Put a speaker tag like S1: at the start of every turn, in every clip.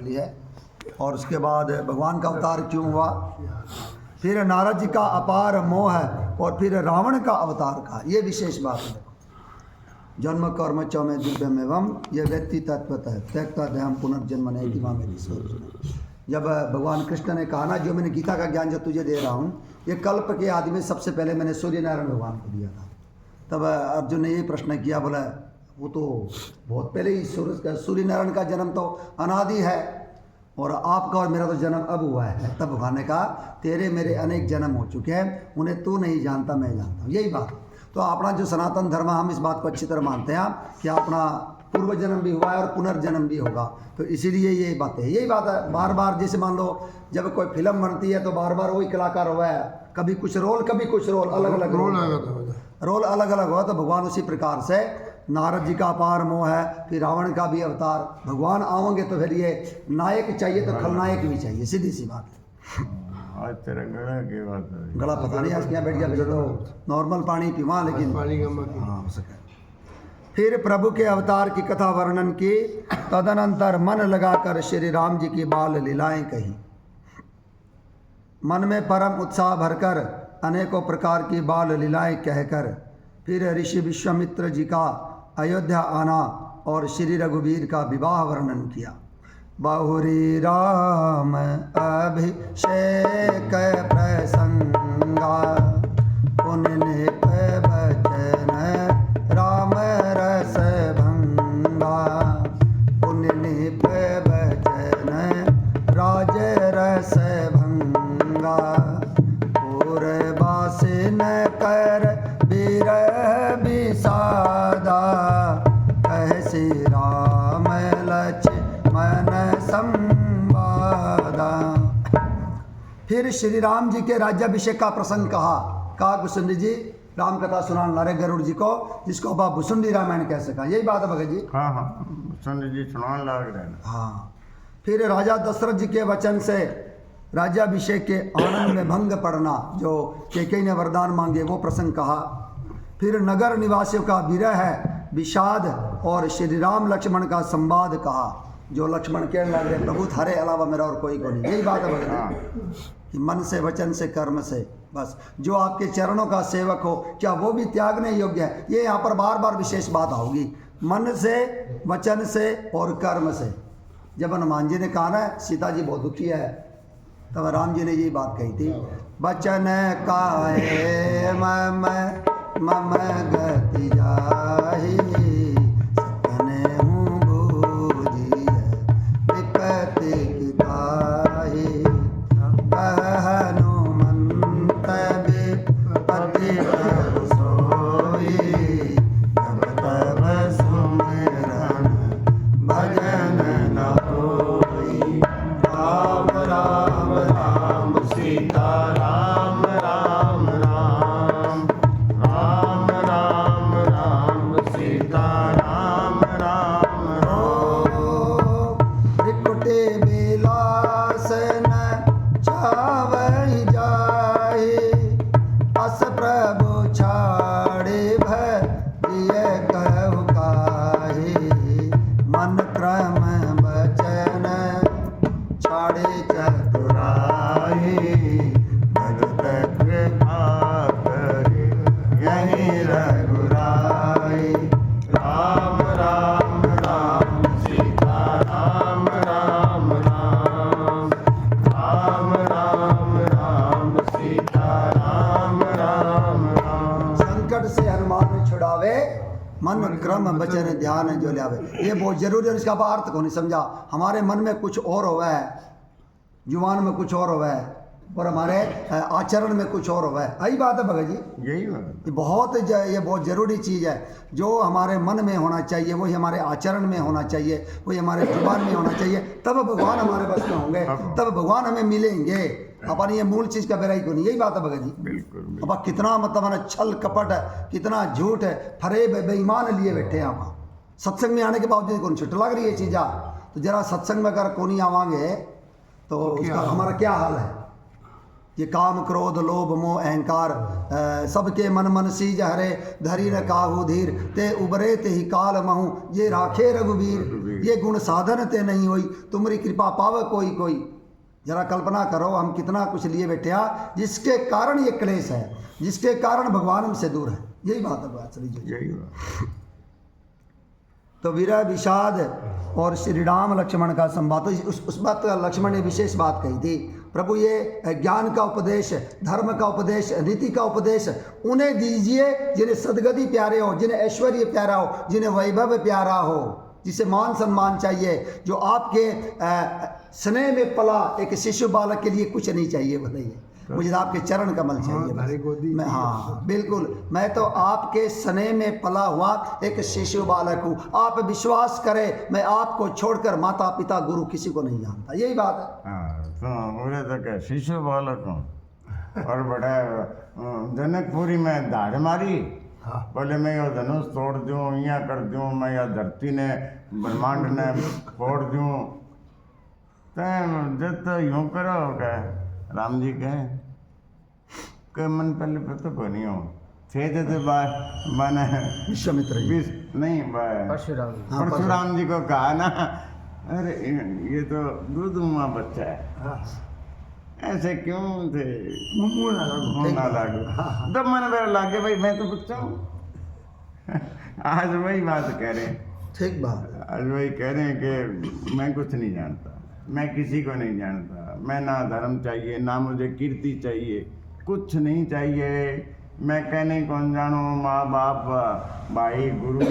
S1: ली है। और उसके बाद भगवान का अवतार क्यों हुआ, फिर नारद जी का अपार मोह है, और फिर रावण का अवतार का, ये विशेष बात है। जन्म कर्म च में दिव्यम एवं ये व्यक्ति तत्वत है त्यक्ता देहम पुनर्जन्म नहीं माँ मेरी सोच। जब भगवान कृष्ण ने कहा ना, जो मैंने गीता का ज्ञान जो तुझे दे रहा हूँ, ये कल्प के आदि में सबसे पहले मैंने सूर्य नारायण भगवान को दिया था। तब अर्जुन ने ये प्रश्न किया, बोला वो तो बहुत पहले ही सूर्य नारायण का जन्म तो अनादि है, और आपका और मेरा तो जन्म अब हुआ है। तब भगवान ने कहा, तेरे मेरे अनेक जन्म हो चुके हैं, उन्हें तू नहीं जानता, मैं जानता हूँ। यही बात। तो अपना जो सनातन धर्म, हम इस बात को अच्छी तरह मानते हैं कि अपना पूर्व जन्म भी हुआ है और पुनर्जन्म भी होगा। तो इसीलिए ये बात है, यही बात है। बार बार जैसे मान लो जब कोई फिल्म बनती है तो बार बार वही कलाकार हुआ है, कभी कुछ रोल अलग अलग रोल अलग अलग हुआ। तो भगवान उसी प्रकार से नारद जी का अपार मोह है, फिर रावण का भी अवतार। भगवान आओगे तो फिर ये नायक चाहिए तो खलनायक भी चाहिए, सीधी सी बात है।
S2: आज तेरा गला की बात है,
S1: गला पता नहीं आज क्या बैठ गया, तो नॉर्मल पानी पीवा, लेकिन हाँ हो सके। फिर प्रभु के अवतार की कथा वर्णन की, तदनंतर मन लगाकर श्री राम जी की बाल लीलाएं कही। मन में परम उत्साह भरकर अनेकों प्रकार की बाल लीलाएं कहकर फिर ऋषि विश्वामित्र जी का अयोध्या आना और श्री रघुवीर का विवाह वर्णन किया। बहुरी राम अभिषेक प्रसंगा, पुण्य बचन राम रस भंगा, पुण्य बचन राज रस भंगा, पूर्वासिन कर विरह विषादा, कह श्री राम लक्ष्मण संवादा। फिर श्री राम जी के राज्याभिषेक का प्रसंग कहा भुसुंडी जी राम कथा सुनाने ला रहे गरुड़ जी को, जिसको अब आप भुसुंडी रामायण कह सका। यही बात है भगत जी।
S2: हाँ हाँ, भुसुंडी जी सुनाने लग रहे हैं।
S1: हाँ, फिर राजा दशरथ जी के वचन से राज्याभिषेक के आनंद में भंग पड़ना, जो कैकेयी ने वरदान मांगे, वो प्रसंग कहा। फिर नगर निवासियों का विरह है विषाद और श्री राम लक्ष्मण का संवाद कहा, जो लक्ष्मण कहने लगे प्रभु थारे अलावा मेरा और कोई को नहीं। यही बात है भगत कि मन से वचन से कर्म से, बस जो आपके चरणों का सेवक हो, क्या वो भी त्यागने योग्य है। ये यहाँ पर बार बार विशेष बात होगी, मन से वचन से और कर्म से। जब हनुमान जी ने कहा ना सीता जी बहुत दुखी है, तब राम जी ने यही बात कही थी, बचन काहे मम गति जाहि, सपने हूँ बूझी विपत्ति की ताहि, कह हनुमंत विपत्ति तब सोई, तब तब सुमिरन भजन न होई। राम राम राम सीता राम राम राम, राम राम राम सीता राम राम राम। त्रिकुटे विलास न छावहि जाहि, अस प्रभु छाड़े भजिय कहु काहि, मन क्रम बचन छाड़े चतुराई, भगत कृपा करि यहीं रघुराई। राम राम राम सीता राम राम राम, राम राम राम सीता राम राम राम। संकट से हनुमान छुड़ावे, मन क्रम बचन ध्यान जो लावे। ये बहुत जरूरी है, इसका अर्थ को नहीं समझा। हमारे मन में कुछ और हुआ है, जुबान में कुछ और हुआ है, और हमारे आचरण में कुछ और हुआ है। यही बात है भगत जी,
S2: यही बात।
S1: ये बहुत ज़रूरी चीज़ है। जो हमारे मन में होना चाहिए वही हमारे आचरण में होना चाहिए, वही हमारे जुबान में होना चाहिए, तब भगवान हमारे बस में होंगे, तब भगवान हमें मिलेंगे। अपन ये मूल चीज़ का बेराई को नहीं। यही बात है भगत जी।
S2: बिल्कुल।
S1: अब कितना मतलब छल कपट है, कितना झूठ है, फरे बेईमान लिए बैठे हैं। आप सत्संग में आने के बावजूद कौन छुट लग रही है चीज़ा, तो जरा सत्संग में अगर कोनी आवांगे तो उसका हमारा क्या हाल है। ये काम क्रोध लोभ मोह अहंकार सबके मन मन सीज हरे धरी न काहू धीर ते उबरे ते ही काल महू ये राखे रघुवीर ये गुण साधन ते नहीं हुई तुम्हारी कृपा पाव कोई कोई। जरा कल्पना करो हम कितना कुछ लिए बैठे जिसके कारण ये क्लेश है, जिसके कारण भगवान हमसे दूर है। यही बात है बात जी।
S2: यही बात।
S1: तो विरह विषाद और श्री राम लक्ष्मण का संवाद, तो उस बात का लक्ष्मण ने विशेष बात कही थी, प्रभु ये ज्ञान का उपदेश, धर्म का उपदेश, नीति का उपदेश उन्हें दीजिए जिन्हें सदगति प्यारे हो, जिन्हें ऐश्वर्य प्यारा हो, जिन्हें वैभव प्यारा हो, जिसे मान सम्मान चाहिए, जो आपके स्नेह में पला एक शिशु बालक के लिए कुछ नहीं चाहिए। बताइए, मुझे तो आपके चरण कमल चाहिए। मैं हाँ बिल्कुल, मैं तो आपके स्नेह में पला हुआ एक शिशु बालक हूँ। आप विश्वास करें मैं आपको छोड़कर माता पिता गुरु किसी को नहीं जानता। यही बात है।
S2: तो मुझे तो क्या शिशु बालक हूँ और बड़ा जनकपुरी में दाढ़ मारी, बोले मैं यह धनुष तोड़ दूँ, यहाँ कर दूँ, मैं यह धरती ने ब्रह्मांड ने फोड़ दूँ। तो यूँ करो क्या राम जी कहे मन पहले पता को नहीं हो थे माने
S1: विश्वामित्र
S2: नहीं परशुराम जी को कहा ना, अरे ये तो दूध मुआ बच्चा है, ऐसे क्यों थे मुँह ना लागू। तब मैंने मेरा लागे भाई मैं तो बच्चा हूँ। आज वही बात कह रहे हैं,
S1: ठीक बात,
S2: आज वही कह रहे हैं कि मैं कुछ नहीं जानता, मैं किसी को नहीं जानता, मैं ना धर्म चाहिए ना मुझे कीर्ति चाहिए, कुछ नहीं चाहिए। मैं कहने कौन जानूँ, माँ बाप भाई गुरु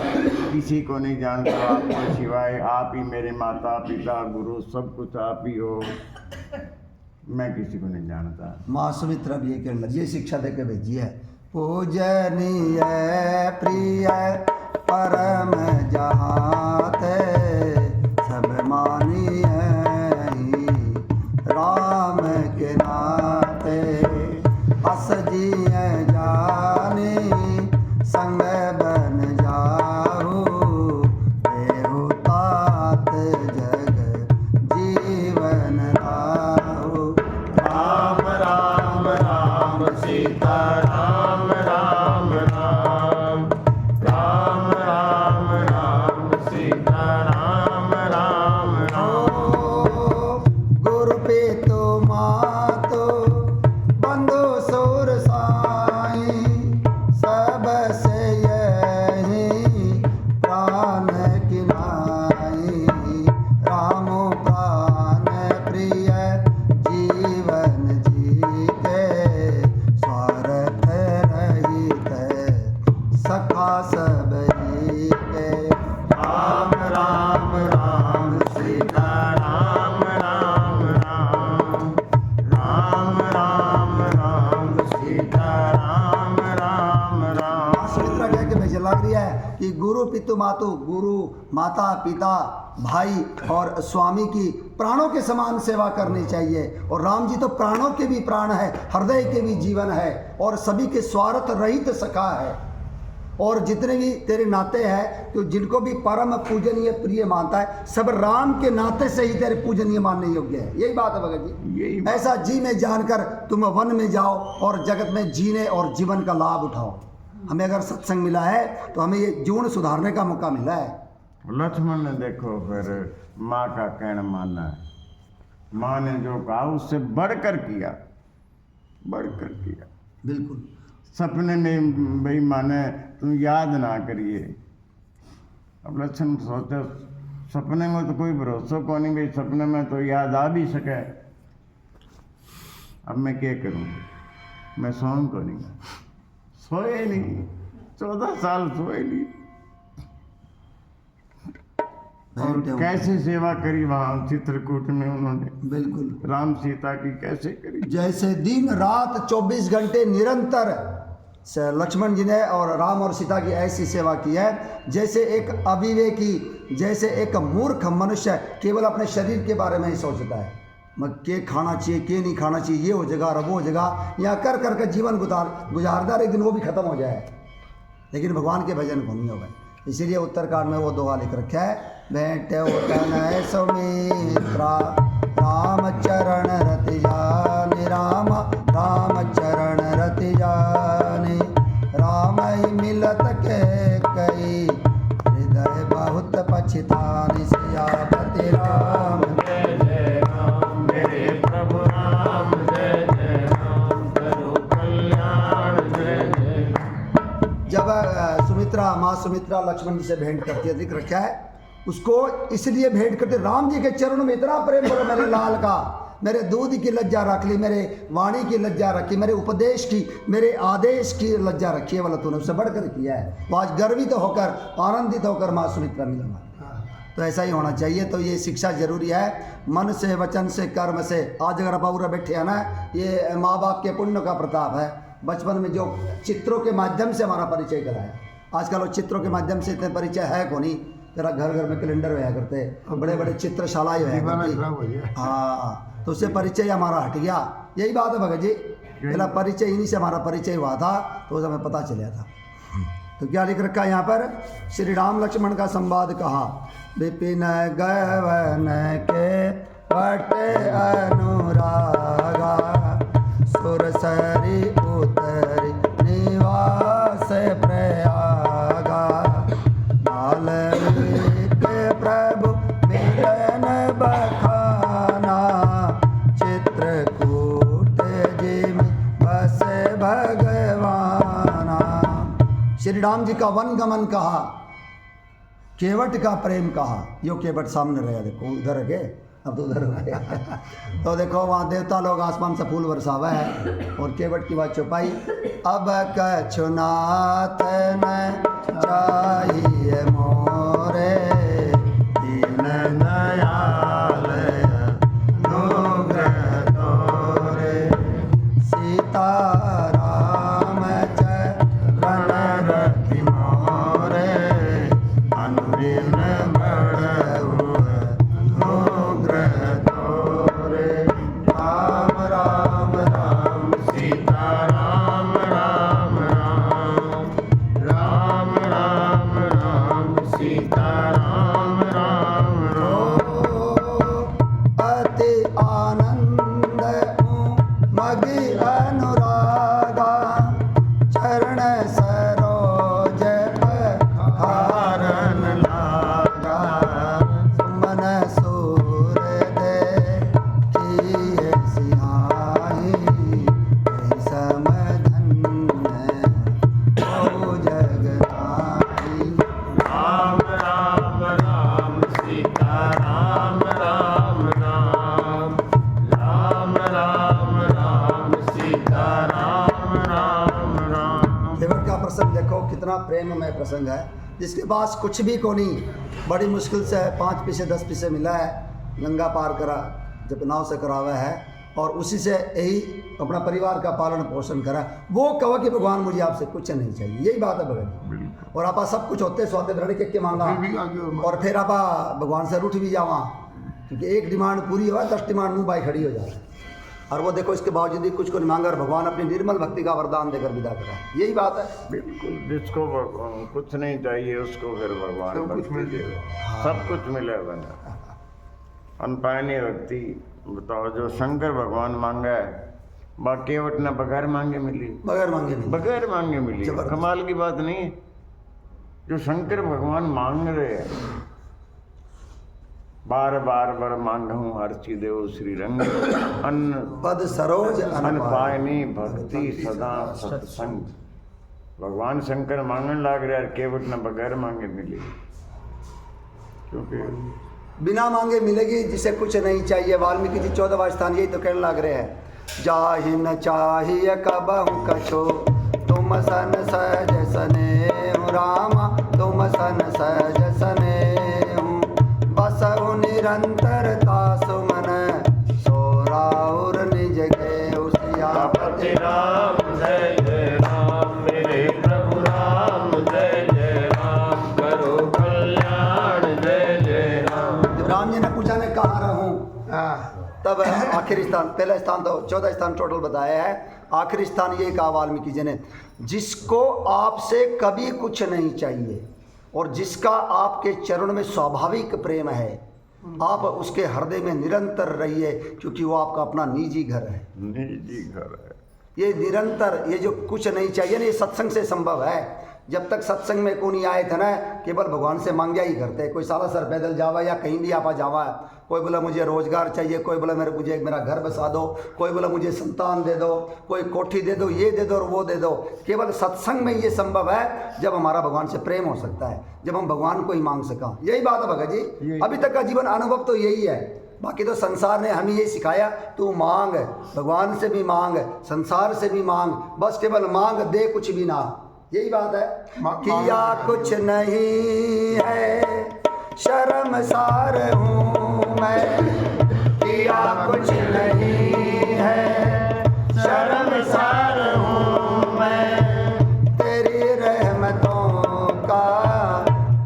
S2: किसी को नहीं जानता, आपको सिवाय आप ही मेरे माता पिता गुरु सब कुछ आप ही हो, मैं किसी को नहीं जानता।
S1: माँ सुमित्रा भी ये कहने लगी, ये शिक्षा दे के भेजी है, पूजनीय प्रिय परम जहाँ थे सब मानिए राम के नाते अस जिए जाने संग बन जाओ देहु तात जग जीवन राहो।
S2: राम राम राम सीता राम राम राम राम राम राम सीता राम राम राम।
S1: गुरु पितु मातु बंधु सुर साई सब से यही प्राण किनाई राम प्राण प्रिय जीवन जीते स्वार्थ रहित सखा सब ही के।
S2: राम राम राम सीता राम राम राम राम राम राम सीता राम राम राम।
S1: सुमित्रा कह के भेजे लग रही है कि गुरु पितु मातु, गुरु माता पिता भाई और स्वामी की प्राणों के समान सेवा करनी चाहिए। और राम जी तो प्राणों के भी प्राण है, हृदय के भी जीवन है और सभी के स्वार्थ रहित सखा है। और जितने भी तेरे नाते हैं तो जिनको भी परम पूजनीय प्रिय मानता है, सब राम के नाते से ही तेरे पूजनीय मानने योग्य है। यही बात है भगत जी।
S2: यही
S1: ऐसा जी में जानकर तुम वन में जाओ और जगत में जीने और जीवन का लाभ उठाओ। हमें अगर सत्संग मिला है तो हमें ये जीवन सुधारने का मौका मिला है।
S2: लक्ष्मण ने देखो फिर माँ का कहना माना है, माँ ने जो कहा उससे बढ़कर किया, बढ़कर किया।
S1: बिल्कुल
S2: सपने में भाई माने तुम याद ना करिए। अब लक्ष्मण सोचे सपने में तो कोई भरोसा को नहीं, भाई सपने में तो याद आ भी सके, अब मैं क्या करूँ, मैं सोऊं को नहीं, सोए नहीं, 14 साल सोए नहीं। और कैसे सेवा करी वहाँ चित्रकूट में उन्होंने,
S1: बिल्कुल
S2: राम सीता की कैसे करी।
S1: जैसे दिन रात 24 घंटे निरंतर लक्ष्मण जी ने और राम और सीता की ऐसी सेवा की है जैसे एक अविवेकी, जैसे एक मूर्ख मनुष्य केवल अपने शरीर के बारे में ही सोचता है, के खाना चाहिए के नहीं खाना चाहिए, ये हो जाएगा रब हो जाएगा, यहाँ कर कर के जीवन गुजारदार एक दिन वो भी खत्म हो जाए, लेकिन भगवान के भजन को नहीं होगा। इसीलिए उत्तरकांड में वो दोहा लिख रखा है, बैठे तनय सुमित्रा राम चरण रति जानि राम माँ सुमित्रा लक्ष्मण जी से भेंट करती है, जिक्र रखा है उसको इसलिए भेंट करते, राम जी के चरणों में इतना प्रेम करो मेरे लाल का, मेरे दूध की लज्जा रख ली, मेरे वाणी की लज्जा रखी, मेरे उपदेश की, मेरे आदेश की लज्जा रखी है, वाला तूने उससे बढ़कर किया है। वो आज गर्वित होकर आनंदित होकर माँ सुमित्रा मिला। तो ऐसा ही होना चाहिए। तो ये शिक्षा जरूरी है, मन से, वचन से, कर्म से। आज अगर आप पूरा बैठे हैं ना, ये माँ बाप के पुण्य का प्रताप है। बचपन में जो चित्रों के माध्यम से हमारा परिचय कराया, आजकल वो चित्रों के माध्यम से इतने परिचय है को नहीं। जरा घर घर में कैलेंडर होया करते, बड़े बड़े चित्रशालाएं होया करती, हाँ, तो उससे परिचय हमारा हट गया। यही बात है भगत जी, पहला परिचय इन्हीं से हमारा परिचय हुआ था, तो उसे हमें पता चला था। तो क्या लिख रखा है यहाँ पर, श्री राम लक्ष्मण का संवाद कहा, विपिन गवन के वटे अनुरागा, सुरसरी उतरी निवास प्रयागा, मालविक प्रभु मिलन बखाना, चित्रकूट जिमि बस भगवाना। श्री राम जी का वन गमन कहा, केवट का प्रेम कहा। यो केवट सामने रहे, देखो उधर है, अब तो उधर हो गया। तो देखो वहाँ देवता लोग आसमान से फूल बरसावा है और केवट की बात छुपाई। अब कछुनाथ न चाहिए मोरे, दीन दयाल अनुग्रह तोरे, सीता राम चरण रखि मोरे, अनुदिन बड़हु अनुग्रह तोरे। राम राम राम सीता राम राम राम, राम राम राम सीता राम राम राम। अति आनंद मगि अनुरागा, चरण सरोज पखारन लागा, सुमन सूर दे किए सिहाई, समधन्य ओ जगदाई।
S2: राम राम राम सीता राम राम राम, राम राम राम सीता राम राम राम।
S1: केवट का प्रसंग देखो कितना प्रेममय प्रसंग है, जिसके पास कुछ भी को नहीं, बड़ी मुश्किल से 5 पैसे 10 पैसे मिला है, गंगा पार करा जब नाव से करावा है, और उसी से यही अपना परिवार का पालन पोषण करा। वो कहो कि भगवान मुझे आपसे कुछ नहीं चाहिए, यही बात है भगवान। और आप सब कुछ होते स्वाते भरने के मांगा, और फिर आप भगवान से रूठ भी जावा, क्योंकि एक डिमांड पूरी हुआ 10 डिमांड मुँह बाई खड़ी हो जाए। और वो देखो इसके बावजूद भी कुछ को नहीं मांगा, और भगवान अपनी निर्मल भक्ति का वरदान देकर विदा करा। यही बात है।
S2: बिल्कुल, जिसको कुछ नहीं चाहिए उसको फिर भगवान भक्ति देगा, सब कुछ मिले बना। अनपायनी भक्ति बताओ, जो शंकर भगवान मांगा है, केवट ने बगैर मांगे मिली,
S1: बगैर मांगे मिली,
S2: बगैर मांगे मिली। कमाल की बात नहीं है, जो शंकर भगवान मांग रहे हैं, बार बार बर मांगूं हर्षि देव श्री रंग, अन्न
S1: पद सरोज
S2: अनपायनी भक्ति सदा सत्संग। भगवान शंकर मांगने लग रहे, केवट ने बगैर मांगे मिली, क्योंकि
S1: बिना मांगे मिलेगी जिसे कुछ नहीं चाहिए। वाल्मीकि जी 14वां स्थान यही तो कहने लग रहे हैं, जाहि न चाहिए कबहु कछो, तुम सन सहज सनेहु रामा, तुम सन सहज सनेहु, बसहु निरंतरता सुमन, सोराउर निज गेहु सियापति
S3: राम जय जय राम, मेरे प्रभु राम जय जय राम, करो कल्याण जय जय राम।
S1: जब राम जी ने पूछा मैं कहाँ रहूं, तब आखिरी स्थान, पहला स्थान तो 14 स्थान टोटल बताया है, आखिरी स्थान ये कहा वाल्मीकि जी ने, जिसको आपसे कभी कुछ नहीं चाहिए और जिसका आपके चरण में स्वाभाविक प्रेम है, आप उसके हृदय में निरंतर रहिए, क्योंकि वो आपका अपना निजी घर है।
S2: निजी घर है।
S1: ये निरंतर, ये जो कुछ नहीं चाहिए ना, ये सत्संग से संभव है। जब तक सत्संग में को नहीं आए थे ना, केवल भगवान से मांग्या ही करते। कोई साला सर पैदल जावा या कहीं भी आपा जावा है, कोई बोला मुझे रोजगार चाहिए, कोई बोला मुझे मेरा घर बसा दो, कोई बोला मुझे संतान दे दो, कोई कोठी दे दो, ये दे दो और वो दे दो। केवल सत्संग में ये संभव है जब हमारा भगवान से प्रेम हो सकता है, जब हम भगवान को ही मांग सका। यही बात है भगत जी, अभी तक का जीवन अनुभव तो यही है। बाकी तो संसार ने हमें ये सिखाया, तू मांग, भगवान से भी मांग, संसार से भी मांग, बस केवल मांग, दे कुछ भी ना। यही बात है। किया कुछ नहीं है शर्मसार हूँ मैं, किया कुछ नहीं है शर्मसार हूँ मैं, तेरी रहमतों का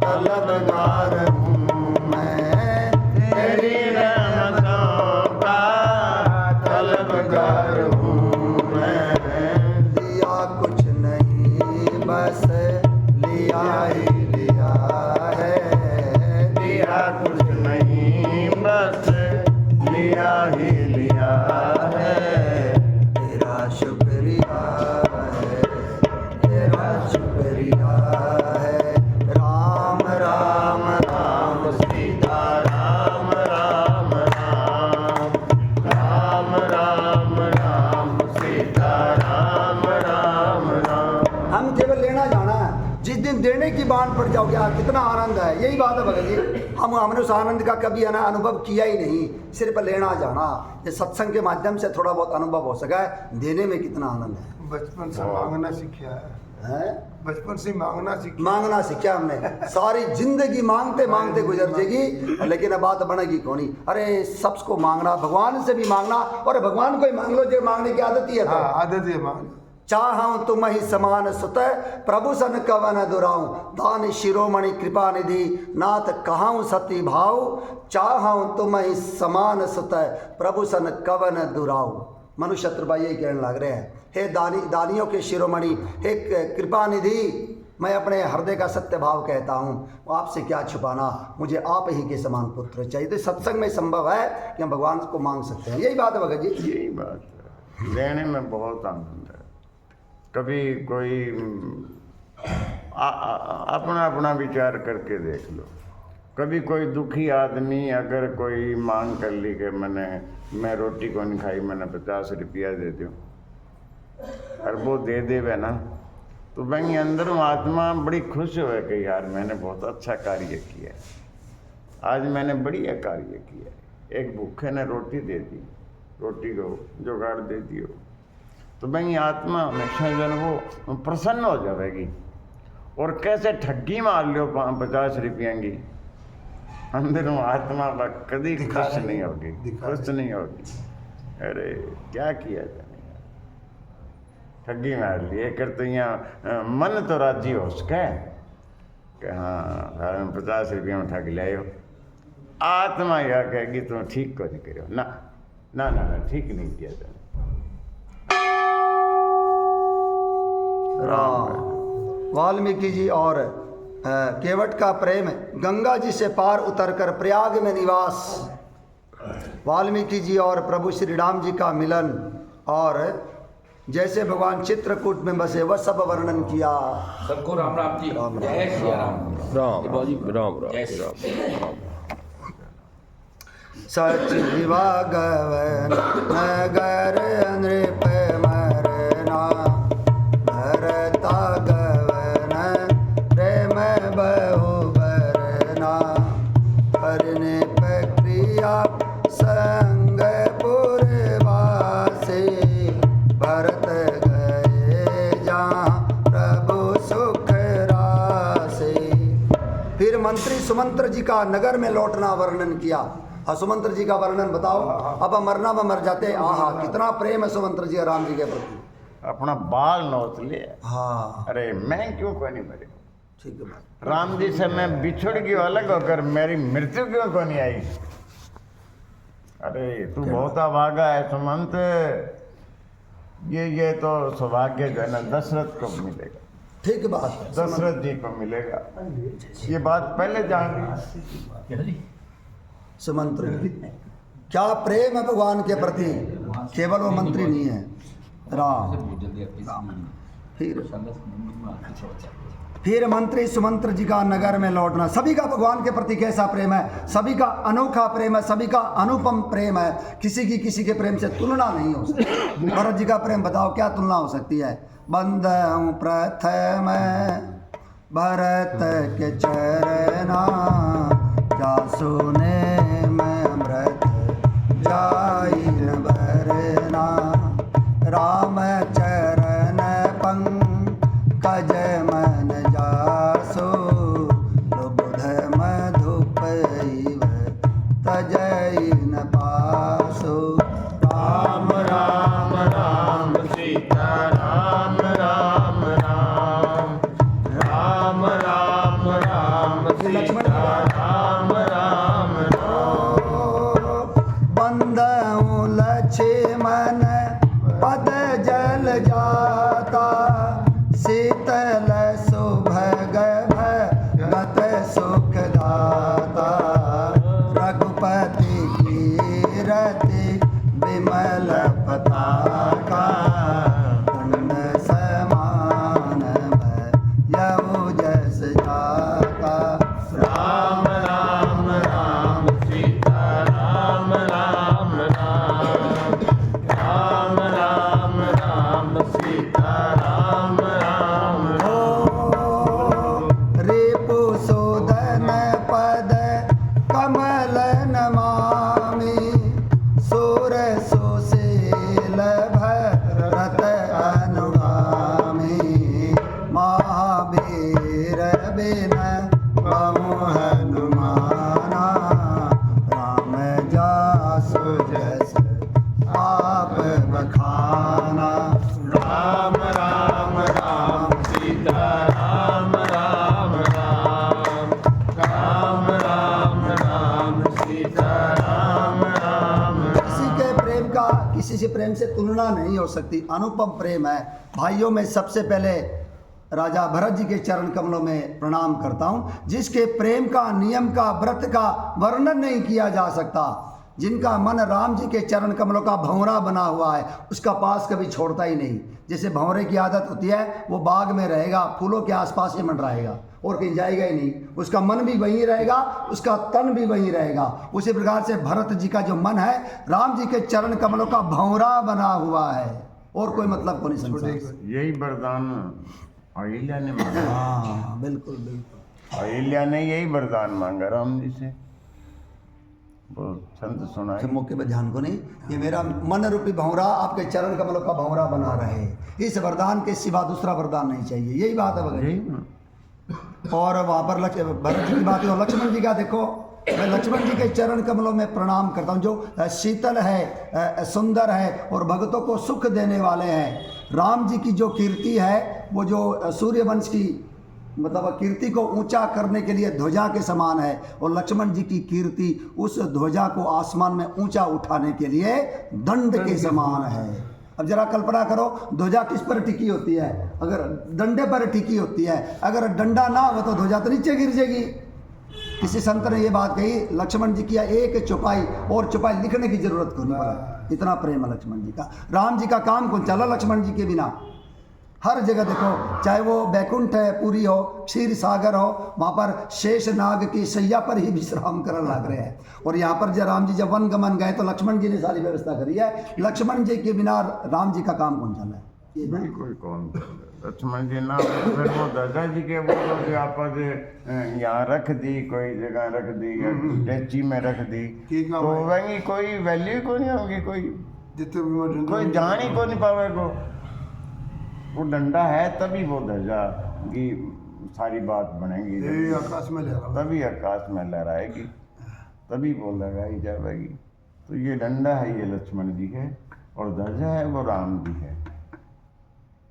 S1: तलबगार हूँ मैं, तेरी रहमतों का तलबगार हूँ मैं। दिया कुछ नहीं बस लिया ही लिया है,
S2: दिया कुछ नहीं बस लिया ही लिया है।
S1: तेरा शुक्रिया है, तेरा शुक्रिया है। राम राम राम सीता राम राम राम,
S3: राम राम राम सीता राम राम राम।
S1: हम केवल लेना जाना है। जिस दिन देने की बात पड़ जाओगे आप, कितना आनंद है। यही बात है भगत जी, हमने उस आनंद का कभी है ना अनुभव किया ही नहीं, सिर्फ लेना जाना। ये सत्संग के माध्यम से थोड़ा बहुत अनुभव हो सका है, देने में कितना आनंद है।
S4: बचपन से मांगना सीखा है,
S1: बचपन
S4: से मांगना सीखा,
S1: मांगना सीखा हमने, सारी जिंदगी मांगते मांगते गुजर जाएगी, लेकिन अब बात बनेगी कौन ही। अरे सबको मांगना, भगवान से भी मांगना, और भगवान को ही मांग लो जो मांगने की आदत ही है।
S4: हाँ आदत है मांगना।
S1: चाहूं तुम ही समान सुत, प्रभु सन कवन दुराऊं, दान शिरोमणि कृपा निधि, नाथ कहाऊं सती भाव, चाहूं तुम ही समान सुत, प्रभु सन कवन दुराऊं। मनुष्य शत्रुपा यही कहने लग रहे हैं, हे दानियों के शिरोमणि, हे कृपा निधि, मैं अपने हृदय का सत्य भाव कहता हूँ, आपसे क्या छुपाना, मुझे आप ही के समान पुत्र चाहिए। तो सत्संग में संभव है कि हम भगवान को मांग सकते हैं। यही बात है भगत जी।
S2: यही बात है, लेने में बहुत आनंद है। कभी कोई अपना अपना विचार करके देख लो। कभी कोई दुखी आदमी अगर कोई मांग कर ली कि मैं रोटी को नहीं खाई, मैंने 50 रुपया दे दूँ, और वो दे देवे ना, तो भाई अंदरों आत्मा बड़ी खुश होए कि यार मैंने बहुत अच्छा कार्य किया, आज मैंने बढ़िया कार्य किया। एक भूखे ने रोटी दे दी, रोटी को जुगाड़ दे दियो, तो भाई आत्मा हमेशा जो है वो प्रसन्न हो जाएगी। और कैसे ठगी मार लो 50 रुपया की, अंदरों आत्मा कभी खुश नहीं होगी, खुश नहीं होगी। अरे क्या किया जाए, ठगी मार लिए कर, तो यहाँ मन तो राजी हो सके कि हाँ 50 रुपया में ठग ले हो। आत्मा यह कहेगी तुम ठीक को नहीं करो, ना ना ना ना ठीक नहीं किया जाए।
S1: वाल्मीकि जी और केवट का प्रेम, गंगा जी से पार उतरकर प्रयाग में निवास, वाल्मीकि जी और प्रभु श्री राम जी का मिलन, और जैसे भगवान चित्रकूट में बसे वह सब वर्णन किया।
S5: सबको राम राम जी, जय श्री राम।
S3: राम राम
S5: जय श्री राम।
S1: सच दिवागवन नगर नृप मरना, भरता गवन प्रेम बहु बरना, हरने प्रक्रिया संग पुरवासे, भरत गए जहाँ प्रभु सुख रासे। फिर मंत्री सुमंत्र जी का नगर में लौटना वर्णन किया। हाँ, सुमंत्र जी का वर्णन बताओ। अब मरना में मर जाते, आहा कितना प्रेम है सुमंत्र जी राम जी के प्रति।
S2: अपना बाल नोच ले।
S1: हाँ
S2: अरे मैं क्यों कोई नहीं मरे,
S1: ठीक है।
S2: राम जी से मैं बिछुड़ गया अलग होकर, मेरी मृत्यु क्यों को नहीं आई। अरे तू बहुत अभागा है सुमंत, ये तो सौभाग्य जो है ना दशरथ को मिलेगा,
S1: ठीक बात है,
S2: दशरथ जी को मिलेगा। ये बात पहले जान ली।
S1: सुमंत्र जी क्या प्रेम है भगवान के प्रति, केवल वो मंत्री नहीं है। राम फिर फिर मंत्री सुमंत्र जी का नगर में लौटना। सभी का भगवान के प्रति कैसा प्रेम है, सभी का अनोखा प्रेम है, सभी का अनुपम प्रेम है, किसी के प्रेम से तुलना नहीं हो सकती। भरत जी का प्रेम बताओ क्या तुलना हो सकती है। बंद हूँ प्रथम भरत के चरना, जासु ने मैं अमृत जाई न भरना, राम चरण पंकज मन जासो, बुध मधुप तजई न पासो।
S3: राम राम राम सीता राम राम राम, राम राम राम सीता राम राम राम।
S1: बंदऊ लक्ष्मण पद जल जाता, शीतल सुभग भगत सुख दाता, रघुपति कीरति विमल पताका, दंड समान भयउ जस जाता।
S3: राम राम राम सीता राम राम राम, राम राम राम सीता राम राम राम।
S1: रिपु सुदन पद कमल नमामि, सुर सुशील भरत अनुगामी, महावीर बिन बहु हनुमाना, राम जासु जस आप बखाना।
S3: राम राम राम सीता राम राम राम, राम राम राम सीता राम राम
S1: किसी के प्रेम का किसी से प्रेम से तुलना नहीं हो सकती, अनुपम प्रेम है। भाइयों में सबसे पहले राजा भरत जी के चरण कमलों में प्रणाम करता हूँ, जिसके प्रेम का, नियम का, व्रत का वर्णन नहीं किया जा सकता, जिनका मन राम जी के चरण कमलों का भंवरा बना हुआ है, उसका पास कभी छोड़ता ही नहीं। जैसे भंवरे की आदत होती है, वो बाग में रहेगा, फूलों के आसपास ही मंडराएगा और कहीं जाएगा ही नहीं, उसका मन भी वहीं रहेगा, उसका तन भी वहीं रहेगा। उसी प्रकार से भरत जी का जो मन है, राम जी के चरण कमलों का भंवरा बना हुआ है, और कोई मतलब को नहीं संसार।
S2: यही वरदान अहिल्या ने मांगा।
S1: हाँ बिल्कुल बिल्कुल।
S2: अहिल्या ने यही वरदान मांगा राम जी से। वो संत सुनाए।
S1: के मौके पर ध्यान को नहीं, ये मेरा मन रूपी भंवरा आपके चरण कमलों का भंवरा बना रहे, इस वरदान के सिवा दूसरा वरदान नहीं चाहिए। यही बात है भगत। और वहाँ पर भरत जी की बात है, और लक्ष्मण जी का देखो, मैं लक्ष्मण जी के चरण कमलों में प्रणाम करता हूँ, जो शीतल है, सुंदर है और भक्तों को सुख देने वाले हैं। राम जी की जो कीर्ति है, वो जो सूर्यवंश की मतलब कीर्ति को ऊंचा करने के लिए ध्वजा के समान है, और लक्ष्मण जी की कीर्ति उस ध्वजा को आसमान में ऊंचा उठाने के लिए दंड के समान है। अब जरा कल्पना करो, ध्वजा किस पर टिकी होती है? अगर डंडे पर टिकी होती है, अगर डंडा ना हो तो ध्वजा तो नीचे गिर जाएगी। किसी संत ने ये बात कही, लक्ष्मण जी की एक चौपाई, और चौपाई लिखने की जरूरत को नहीं पड़ा, इतना प्रेम है लक्ष्मण जी का। राम जी का काम कौन चला लक्ष्मण जी के बिना? हर जगह देखो, चाहे वो बैकुंठ है, पुरी हो, क्षीर सागर हो, वहाँ पर शेष नाग की सैया पर ही विश्राम करने लग रहे हैं। और यहाँ पर जब राम जी जब वन गमन गए तो लक्ष्मण जी ने सारी व्यवस्था करी है। लक्ष्मण जी के बिना राम जी का काम कौन चला है?
S2: बिल्कुल कौन लक्ष्मण जी ना, फिर वो दादा जी के वो तो आपस यहाँ रख दी, कोई जगह रख दी, डेची में रख दी, तो वही कोई वैल्यू को नहीं होगी, कोई जान ही को नहीं पावेगा। वो डंडा है तभी वो ध्वजा की सारी बात बनेगी,
S4: आकाश में
S2: तभी आकाश में लहराएगी, तभी वो लगाई जाएगी। तो ये डंडा है, ये लक्ष्मण जी है, और ध्वजा है वो राम जी है।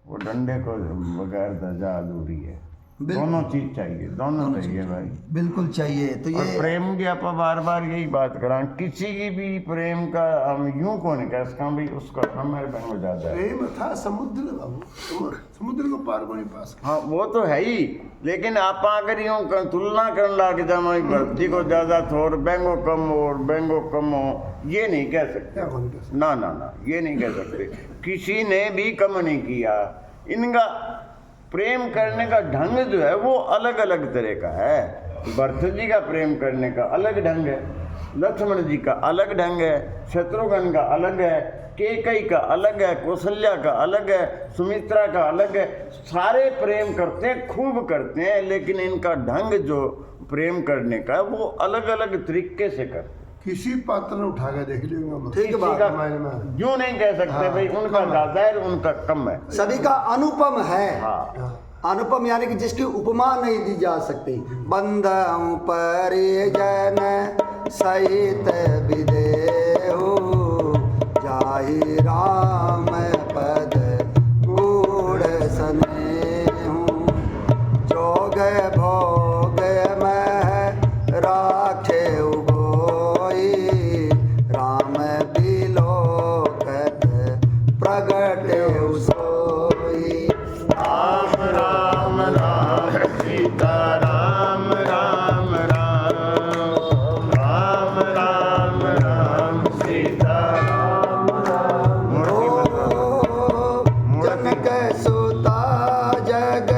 S2: वो डंडे को बगैर ध्वजा अधूरी है। दोनों चीज चाहिए, दोनों चाहिए भाई,
S1: बिल्कुल चाहिए। तो
S2: और
S1: ये
S2: प्रेम की आप बार बार यही बात करा, किसी की भी प्रेम का हम यूं को नहीं कह सकते भाई उसका हमारे बहन में ज्यादा है।
S4: प्रेम था समुद्र बाबू, समुद्र को पार को नहीं पास।
S2: हाँ वो तो है ही, लेकिन आप अगर यूं तुलना करने लग जाए, भक्ति को ज्यादा थोड़ बेंगो कम और बेंगो कम हो, ये नहीं कह सकते। ना ना ना, ये नहीं कह सकते। किसी ने भी कम नहीं किया। इनका प्रेम करने का ढंग जो है वो अलग अलग तरह का है। भरत जी का प्रेम करने का अलग ढंग है, लक्ष्मण जी का अलग ढंग है, शत्रुघ्न का अलग है, केकई का अलग है, कौशल्या का अलग है, सुमित्रा का अलग है। सारे प्रेम करते हैं, खूब करते हैं, लेकिन इनका ढंग जो प्रेम करने का वो अलग अलग तरीके से करते हैं।
S4: किसी पात्र ने उठा के देख लिया
S1: ठीक
S2: किसी
S1: बात
S2: का
S4: रामायण में।
S2: यूं नहीं कह सकते
S4: हाँ,
S2: भाई उनका ज्यादा है उनका कम है।
S1: सभी का अनुपम है।
S2: हाँ,
S1: अनुपम यानी कि जिसकी उपमा नहीं दी जा सकती। बंधु परिजन सहित विदेहु जाहि राम पद गूढ़ सनेहु जोग भोग में राखे उगोई राम बिलोकत प्रगट सोई।
S2: राम राम राम सीता राम राम राम राम राम राम सीता राम राम।
S1: जनक सुता जग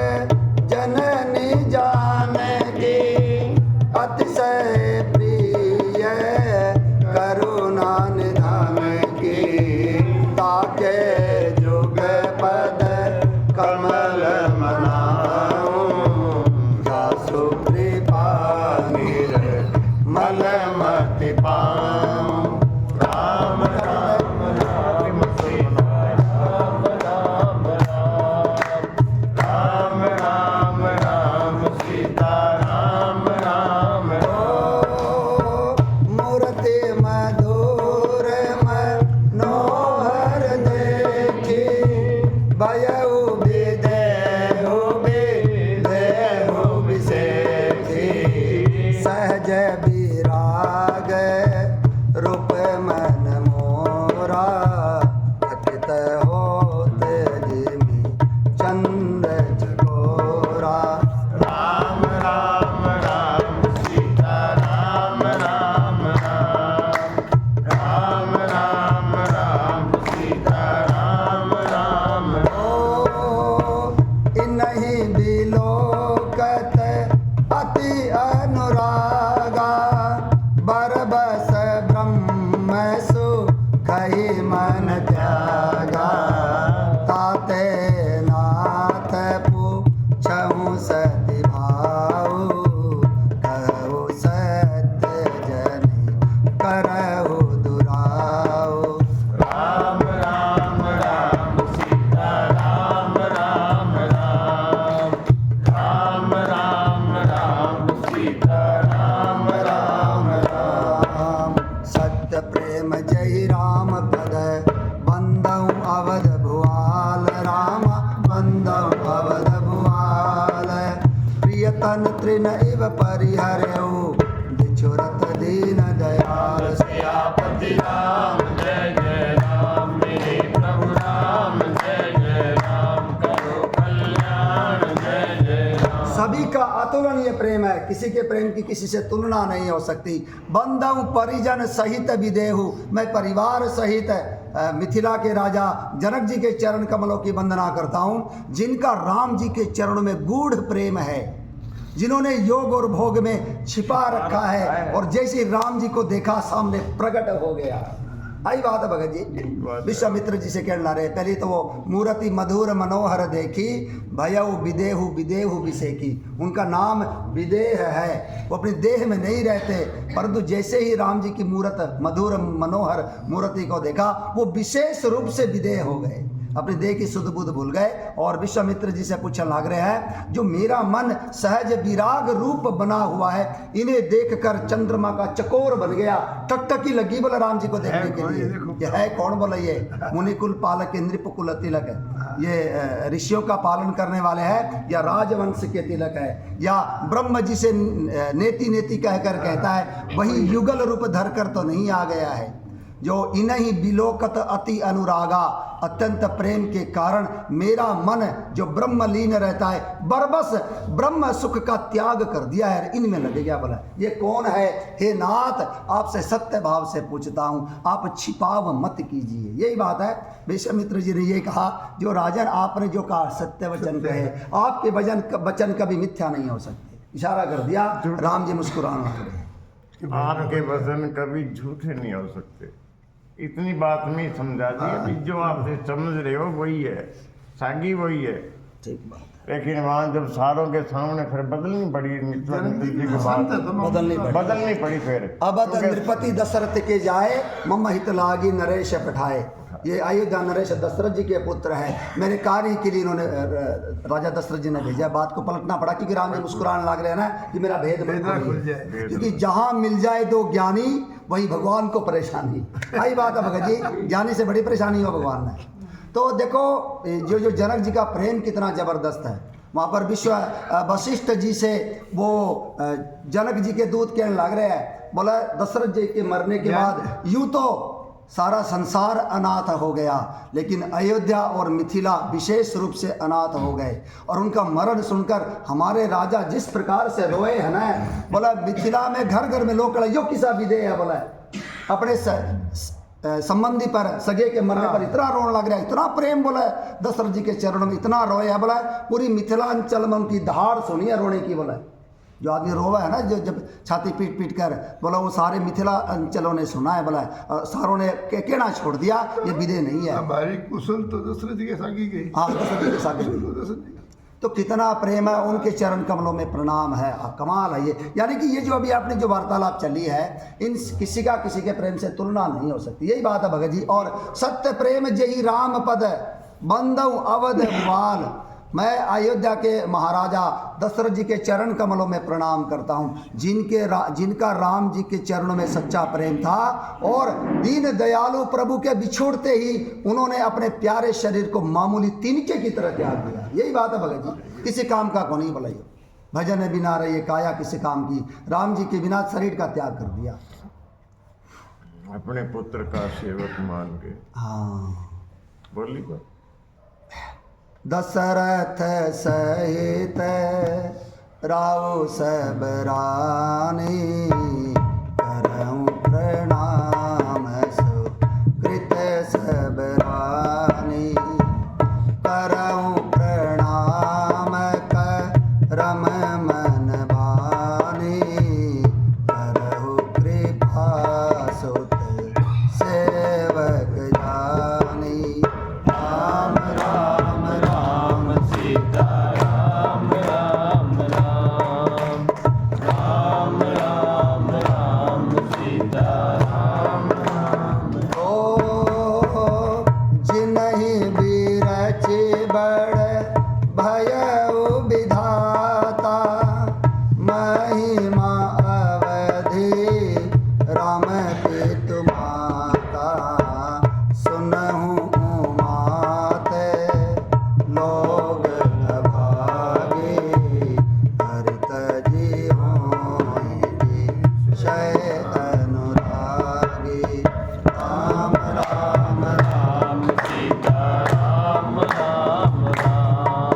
S1: जननी जानकी अतिशय प्रिय करुणा निधान की ताके जुग पद कमल मनाऊं जासु कृपा निर्मल मति पाऊं। राम राम राम सीता राम राम राम राम राम सीता राम राम मूर्ति मधुर मनोहर देखी भयउ विदेहु विदेहु विसेखी सहज विराग रूप मन मोरा अतित होत जिमि चंद चकोरा।
S2: राम राम राम सीता राम राम राम राम राम सीता राम राम।
S1: इन्हीं बिलोकत अति अनुरागा बरबस ब्रह्म सुखहि मन त्यागा ताते नाथ पूछहु सति भाऊ कहु सत्य जनि करहु दुराऊ।
S2: राम राम राम सीता राम राम राम राम राम सीता राम राम
S1: राम सत्य प्रेम जय राम पद बंदौ अवध भुआल राम बंदौ अवध भुआल प्रियतन तृण इव परिहरऊ बिछुरत दीन दयाल।
S3: सियापति राम जय जय राम मेरे प्रभु राम जय जय राम करो कल्याण जय जय राम।
S1: सभी का अतुलनीय प्रेम है, किसी के प्रेम की किसी से तुलना नहीं हो सकती। बंधु परिजन सहित विदेहु, मैं परिवार सहित मिथिला के राजा जनक जी के चरण कमलों की वंदना करता हूँ, जिनका राम जी के चरणों में गूढ़ प्रेम है, जिन्होंने योग और भोग में छिपा रखा है और जैसे राम जी को देखा सामने प्रकट हो गया। आई बात है भगत जी। विश्वामित्र जी से कहना रहे, पहले तो वो मूर्ति मधुर मनोहर देखी भयउ विदेहु विदेहु विसेकी। उनका नाम विदेह है, वो अपने देह में नहीं रहते, परंतु जैसे ही राम जी की मूर्त मधुर मनोहर मूर्ति को देखा वो विशेष रूप से विदेह हो गए, अपने देह की शुद्ध बुद्ध भूल गए और विश्वामित्र जी से पूछने लग रहे हैं, जो मेरा मन सहज विराग रूप बना हुआ है, इन्हें देखकर चंद्रमा का चकोर बन गया, टकटकी लगी बोला राम जी को देखने के लिए। ये है कौन बोला? ये मुनिकुल पालक नृप कुल तिलक है, ये ऋषियों का पालन करने वाले हैं या राजवंश के तिलक है, या ब्रह्म जी से नेति नेति कहकर कहता है, वही युगल रूप धरकर तो नहीं आ गया है। जो इन्हीं बिलोकत अति अनुरागा, अत्यंत प्रेम के कारण मेरा मन जो ब्रह्मलीन रहता है बरबस ब्रह्म सुख का त्याग कर दिया है, इनमें लगे गया। बोला ये कौन है? हे नाथ, आपसे सत्य भाव से पूछता हूँ, आप छिपाव मत कीजिए। यही बात है। विश्वामित्र जी ने ये कहा, जो राजन आपने जो कहा सत्य वचन कहे, आपके वचन कभी मिथ्या नहीं हो सकते। इशारा कर दिया, राम जी मुस्कुराने लगे।
S2: आपके वचन कभी झूठे नहीं हो सकते। इतनी बात में समझा दी अभी, जो आपसे समझ रहे हो वही है, सागी वही है।
S1: ठीक बात।
S2: लेकिन वहाँ जब सारों के सामने फिर बदलनी पड़ी, विश्वामित्र जी की बात बदलनी पड़ी फिर।
S1: अब नृपति दशरथ के जाए, मम हित लागी नरेश पठाए। ये अयोध्या नरेश दशरथ जी के पुत्र है। मेरे कार्य के लिए इन्होंने राजा दशरथ जी ने भेजा। बात को पलटना पड़ा, क्योंकि राम जी मुस्कुराने लग रहे हैं ना कि मेरा भेद खुल जाए। क्योंकि जहाँ मिल जाए दो ज्ञानी, वही भगवान को परेशानी। आई बात है भगत जी, ज्ञानी से बड़ी परेशानी हो भगवान में। तो देखो जो जनक जी का प्रेम कितना जबरदस्त है। वहाँ पर वशिष्ठ जी से वो जनक जी के दूत कहने लग रहे हैं, बोला दशरथ जी के मरने के बाद यूं तो सारा संसार अनाथ हो गया, लेकिन अयोध्या और मिथिला विशेष रूप से अनाथ हो गए। और उनका मरण सुनकर हमारे राजा जिस प्रकार से रोए हैं ना, बोला मिथिला में घर घर में लोग यो किसा विदे है, बोला अपने संबंधी पर, सगे के मरने पर इतना रोने लग रहा है, इतना प्रेम बोला दशरथ जी के चरणों में, इतना रोए है। बोला पूरी मिथिलांचल में उनकी दहाड़ सुनी है रोने की। बोला जो आदमी रोवा है ना, जो जब छाती पीट पीट कर, बोला वो सारे मिथिला अंचलों ने सुना है। बोला और सारों ने कहना छोड़ दिया ये विदे नहीं है।
S4: हमारी कुशल तो दशरथ जी के सागी गई।
S1: हाँ, दशरथ जी के साथ गई। तो कितना प्रेम है, उनके चरण कमलों में प्रणाम है। कमाल है ये। यानी कि ये जो अभी आपने जो वार्तालाप चली है, इन किसी का किसी के प्रेम से तुलना नहीं हो सकती। यही बात है भगत जी। और सत्य प्रेम जही राम पद बंदऊ अवध वाल। मैं अयोध्या के महाराजा दशरथ जी के चरण कमलों में प्रणाम करता हूँ, जिनका राम जी के चरणों में सच्चा प्रेम था। और दीन दयालु प्रभु के बिछोड़ते ही उन्होंने अपने प्यारे शरीर को मामूली तिनके की तरह त्याग दिया। यही बात है भगत जी, किसी काम का को नहीं। बोला भजन बिना रही काया किसी काम की, राम जी के बिना शरीर का त्याग कर दिया।
S2: अपने पुत्र का सेवक मान के।
S1: हाँ,
S2: बोली बात।
S1: दशरथ सहित राव सब रानी, करऊं प्रणाम सुकृत सब रानी। करऊं प्रणाम करम मन बानी, करहु कृपा सुत सेवक जानी। राम राम राम
S3: सीता राम राम राम, राम राम राम सीता राम राम।
S1: ओ जिन्हि बिरच बड़ भयउ विधाता, महिमा अवधि राम पितु माता। सुनहु मात लोग अभागे, हरित जीवों शय अनुरागे। राम राम
S3: राम सीता राम राम राम,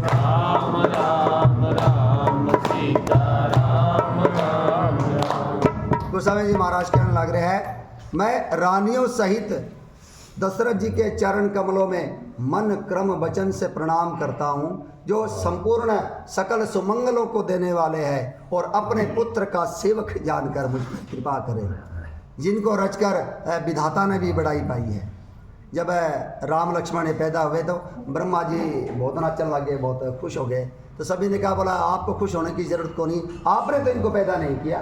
S3: राम राम राम सीता राम राम राम।
S1: गोस्वामी जी महाराज कहने लग रहे हैं, मैं रानियों सहित दशरथ जी के चरण कमलों में मन क्रम वचन से प्रणाम करता हूँ, जो संपूर्ण सकल सुमंगलों को देने वाले हैं और अपने पुत्र का सेवक जानकर मुझ पर कृपा करे, जिनको रचकर विधाता ने भी बड़ाई पाई है। जब राम लक्ष्मण पैदा हुए तो ब्रह्मा जी बहुत नाचने लगे, बहुत खुश हो गए। तो सभी ने कहा, बोला आपको खुश होने की ज़रूरत को नहीं, आपने तो इनको पैदा नहीं किया।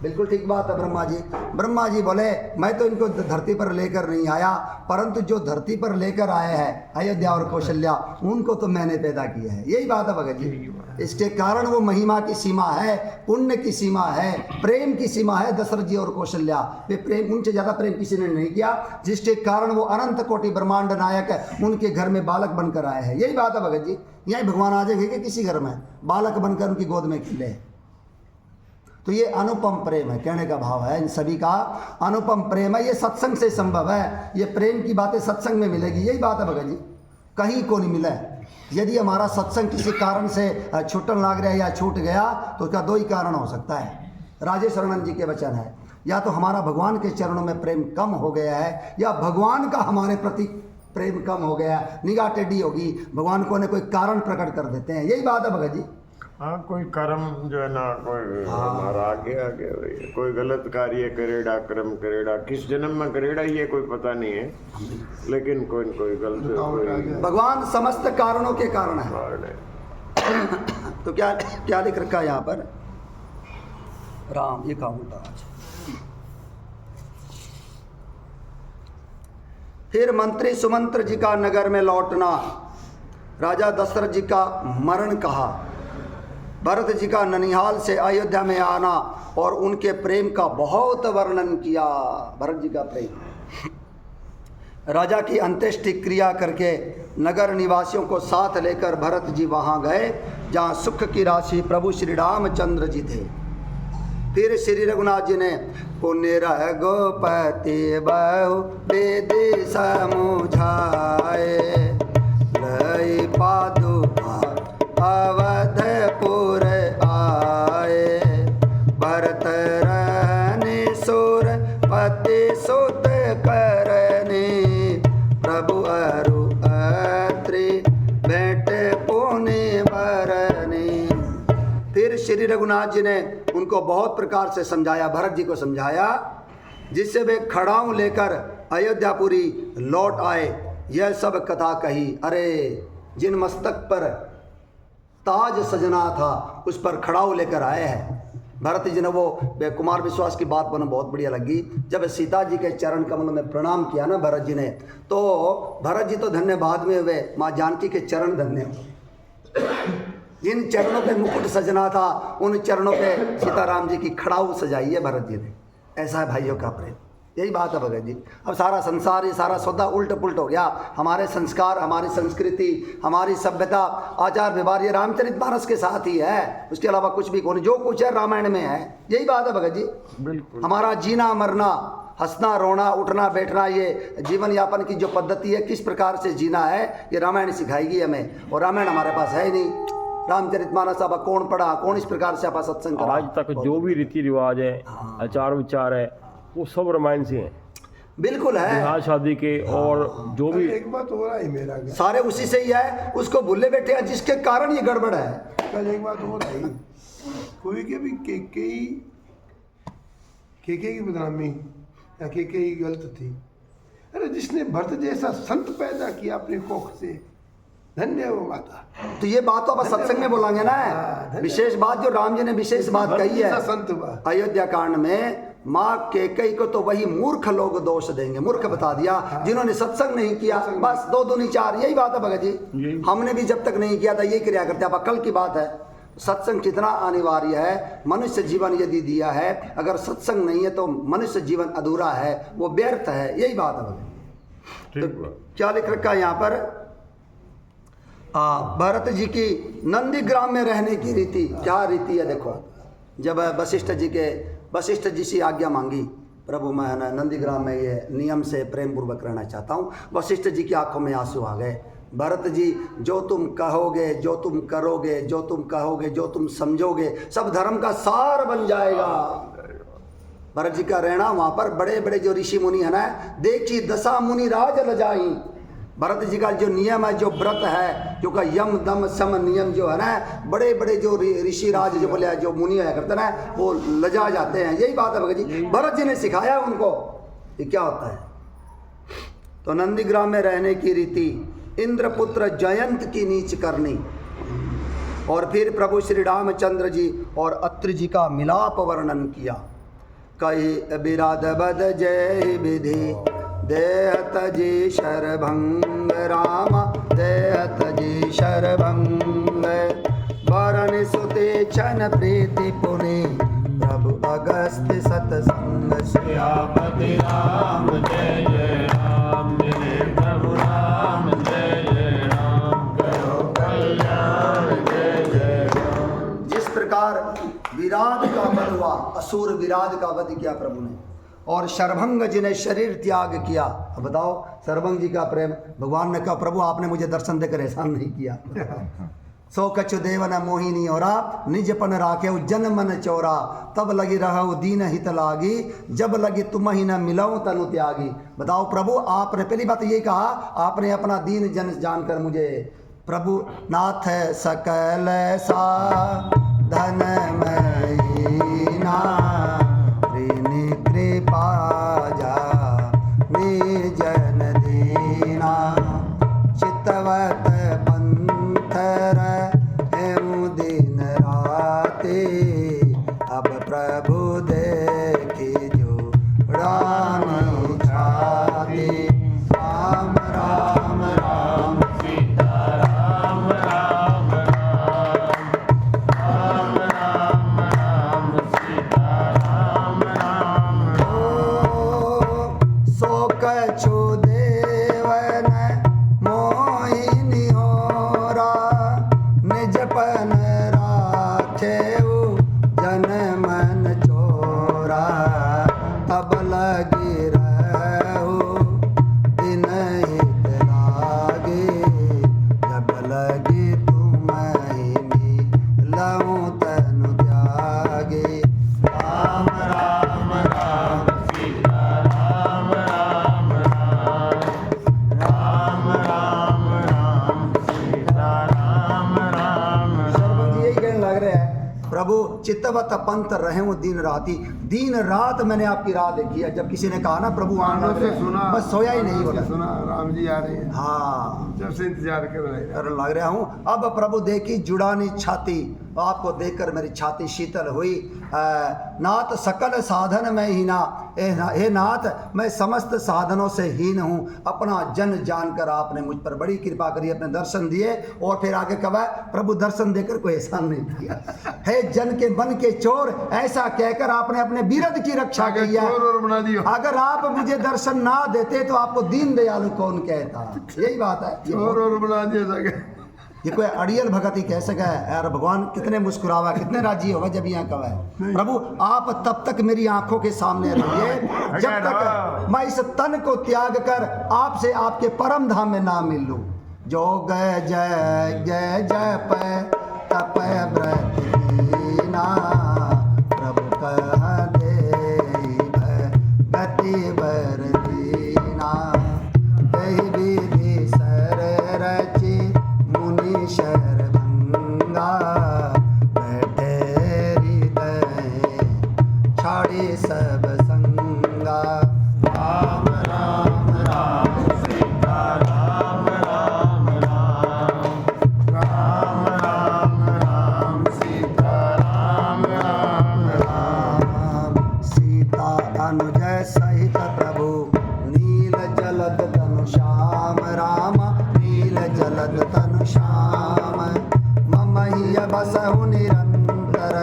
S1: बिल्कुल ठीक बात है ब्रह्मा जी। ब्रह्मा जी बोले, मैं तो इनको धरती पर लेकर नहीं आया, परंतु जो धरती पर लेकर आए हैं अयोध्या और कौशल्या, उनको तो मैंने पैदा किया है। यही बात है भगत जी। इसके कारण वो महिमा की सीमा है, पुण्य की सीमा है, प्रेम की सीमा है दशरथ जी और कौशल्या। वे प्रेम, उनसे ज़्यादा प्रेम किसी ने नहीं किया, जिसके कारण वो अनंत कोटि ब्रह्मांड नायक उनके घर में बालक बनकर आए हैं। यही बात है भगत जी। यही भगवान आ जाएंगे कि किसी घर में बालक बनकर उनकी गोद में खिले। तो ये अनुपम प्रेम है, कहने का भाव है इन सभी का अनुपम प्रेम है। ये सत्संग से संभव है, ये प्रेम की बातें सत्संग में मिलेगी, यही बात है भगत जी, कहीं को नहीं मिला है। यदि हमारा सत्संग किसी कारण से छूटन लग रहा है या छूट गया तो उसका दो ही कारण हो सकता है। राजेश रमन जी के वचन है, या तो हमारा भगवान के चरणों में प्रेम कम हो गया है, या भगवान का हमारे प्रति प्रेम कम हो गया, निगाह टेढ़ी होगी, भगवान को ने कोई कारण प्रकट कर देते हैं, यही बात है भगत जी।
S2: हाँ, कोई कर्म जो है ना, कोई हमारा आगे आगे कोई गलत कार्य करेड़ा, कर्म करेड़ा, किस जन्म में करेड़ा ये कोई पता नहीं है, लेकिन कोई न कोई गलत
S1: भगवान समस्त कारणों के कारण है।
S2: कारण है।
S1: तो क्या क्या लिख रखा है यहाँ पर, राम ये कहा उल्टा आज। फिर मंत्री सुमंत्र जी का नगर में लौटना, राजा दशरथ जी का मरण कहा, भरत जी का ननिहाल से अयोध्या में आना और उनके प्रेम का बहुत वर्णन किया। भरत जी का प्रेम, राजा की अंत्येष्टि क्रिया करके नगर निवासियों को साथ लेकर भरत जी वहाँ गए जहाँ सुख की राशि प्रभु श्री रामचंद्र जी थे। फिर श्री रघुनाथ जी ने पुण्य रघुपति बहु विधि समुझाए, लई पादुका अवधपुर आए, भरत रहने सुर पति सुत करने, प्रभु अरु अत्रि भेंट पुण्य भरने। फिर श्री रघुनाथ जी ने उनको बहुत प्रकार से समझाया, भरत जी को समझाया, जिससे वे खड़ाऊ लेकर अयोध्यापुरी लौट आए। यह सब कथा कही। अरे जिन मस्तक पर ताज सजना था उस पर खड़ाऊ लेकर आए हैं। भरत जी ने वो कुमार विश्वास की बात बना बहुत बढ़िया लगी। जब सीता जी के चरण कमल में प्रणाम किया ना भरत जी ने, तो भरत जी तो धन्यवाद में हुए, माँ जानकी के चरण धन्य हुए। जिन चरणों पे मुकुट सजना था उन चरणों पे सीताराम जी की खड़ाऊ सजाई है भरत जी ने। ऐसा है भाइयों का प्रेम, यही बात है भगत जी। अब सारा संसार, ये सारा सौदा उल्ट पुल्ट हो गया। हमारे संस्कार, हमारी संस्कृति, हमारी सभ्यता, आचार व्यवहार ये रामचरितमानस के साथ ही है, उसके अलावा कुछ भी कौन, जो कुछ है रामायण में है, यही बात है भगत जी।
S2: बिल्कुल।
S1: हमारा जीना मरना, हंसना रोना, उठना बैठना, ये जीवन यापन की जो पद्धति है, किस प्रकार से जीना है, ये रामायण सिखाएगी हमें। और रामायण हमारे पास है ही नहीं। रामचरितमानस अब कौन पढ़ा, कौन इस प्रकार से आप सत्संग करा।
S3: आज तक जो भी रीति रिवाज है, आचार विचार है, वो सब रामायण से हैं।
S1: बिल्कुल है,
S3: ब्याह शादी के और जो भी
S4: एक बात हो रहा है मेरा,
S1: सारे उसी से ही है। उसको भूले बैठे हैं जिसके कारण ये गड़बड़ है।
S4: कल एक बात हो रही, कोई के भी केके की बदनामी या केके की गलत थी। अरे जिसने भरत जैसा संत पैदा किया अपने कोख से, धन्य वो माता।
S1: तो ये बात तो अपन सत्संग में बोलेंगे ना, विशेष बात जो राम जी ने विशेष बात कही है
S4: संत हुआ
S1: अयोध्या कांड में। माँ केकई को तो वही मूर्ख लोग दोष देंगे, मूर्ख बता दिया जिन्होंने सत्संग नहीं किया। बस दो दूनी चार, यही बात है भगत जी। हमने भी जब तक नहीं किया था यही क्रिया करते। अब कल की बात है, सत्संग कितना अनिवार्य है। मनुष्य जीवन यदि दिया है, अगर सत्संग नहीं है तो मनुष्य जीवन अधूरा है, वो व्यर्थ है, यही बात है भगत जी। तो क्या लिख रखा है यहाँ पर, भरत जी की नंदीग्राम में रहने की रीति। क्या रीति है देखो, जब वशिष्ठ जी से आज्ञा मांगी, प्रभु मैं ना नंदीग्राम में ये नियम से प्रेम पूर्वक रहना चाहता हूँ। वशिष्ठ जी की आंखों में आंसू आ गए। भरत जी, जो तुम कहोगे, जो तुम करोगे, जो तुम कहोगे, जो तुम समझोगे, सब धर्म का सार बन जाएगा। भरत जी का रहना वहाँ पर, बड़े बड़े जो ऋषि मुनि है ना, देखी दशा मुनि राज लजाई। भरत जी का जो नियम है, जो व्रत है, जो का यम दम सम नियम जो है ना, बड़े बड़े जो ऋषि राज जो बोले, जो मुनि है करते ना, वो लजा जाते हैं। यही बात है भगत जी, भरत जी ने सिखाया उनको ये क्या होता है। तो नंदीग्राम में रहने की रीति, इंद्रपुत्र जयंत की नीच करनी, और फिर प्रभु श्री रामचंद्र जी और अत्रि जी का मिलाप वर्णन किया। कई विराध बद जय विधि, देहत जी शरभंग रामा, देहत जी शरभंग, वरण सुते छन प्रीति पुनि, प्रभु अगस्त्य सतसंग।
S3: सियापति राम जय जय राम, मेरे प्रभु राम जय जय राम, करो कल्याण जय जय राम।
S1: जिस प्रकार विराट का बल हुआ, असुर विराज का वध किया प्रभु ने, और शरभंग जी ने शरीर त्याग किया। अब बताओ शरभंग जी का प्रेम, भगवान ने कहा प्रभु आपने मुझे दर्शन देकर एहसान नहीं किया। सो कछु देवन मोहिनी और निजपन राखे जन मन चोरा, तब लगी रहु दीन हित लागी, जब लगी तुम ही न मिलऊं तनु त्यागी। बताओ प्रभु आपने पहली बात ये कहा, आपने अपना दीन जन जानकर मुझे, प्रभु नाथ सकल सा धन महीना, ऋणी कृपा जा निजन दीना, चितवत पंथर एवं दिन राते, अब प्रभु देखी जो रानी छाती। राम राम राम
S3: राम राम राम राम राम सीता राम राम
S1: ओ सो कछु देवन मोहिनी होरा, निजपन राखेऊ जन मन चोरा, तब लगी रहू दिन हित लागे, जब लगी तुम ही मिलऊं तनु त्यागे। राम राम राम
S3: सीता राम राम राम राम राम सीता राम राम
S1: शर्मा जी यही कहने लग रहे हैं, प्रभु चित्तवत पंथ रहे हूँ दिन राती, दिन रात मैंने आपकी राह देखी है। जब किसी ने कहा ना प्रभु आना
S4: कानों से सुना,
S1: बस सोया ही नहीं बोला।
S4: सुना राम जी आ रहे हैं,
S1: हाँ
S4: जब से इंतजार कर रहे हैं।
S1: कर लग रहा हूँ। अब प्रभु देखी जुड़ानी छाती, आपको देखकर मेरी छाती शीतल हुई। नाथ सकल साधन में हीना, हे नाथ मैं समस्त साधनों से हीन हूँ, अपना जन जानकर आपने मुझ पर बड़ी कृपा करी, अपने दर्शन दिए। और फिर आगे कहा प्रभु दर्शन देकर कोई एहसान नहीं किया, हे जन के मन के चोर, ऐसा कहकर आपने अपने बिरद की रक्षा
S4: आगे
S1: की है।
S4: चोर और बना दियो।
S1: अगर आप मुझे दर्शन ना देते तो आपको दीन दयालु कौन कहता। यही बात है,
S4: चोर और बना दिया जाके।
S1: ये कोई अड़ियल भगत ही कह सका है। यार भगवान कितने मुस्कुरावा, कितने राजी होगा जब यहाँ कहा है प्रभु आप तब तक मेरी आंखों के सामने रहिए जब तक मैं इस तन को त्याग कर आपसे आपके परम धाम में ना मिल लूं। जो गय जय जय जय पै तप व्रत कीना, प्रभु कह दे गति बर दीना, कही विधि सर रची मुनि शरभंगा, बैठे हृदय छाड़ी सब संगा।
S3: राम राम राम सीता राम राम राम राम राम राम सीता राम राम
S1: राम सीता अनुजय सहित प्रभु, नील जलद तनु श्याम राम, नील जलद तनु श्याम, ममह्य बसहु निरंतर,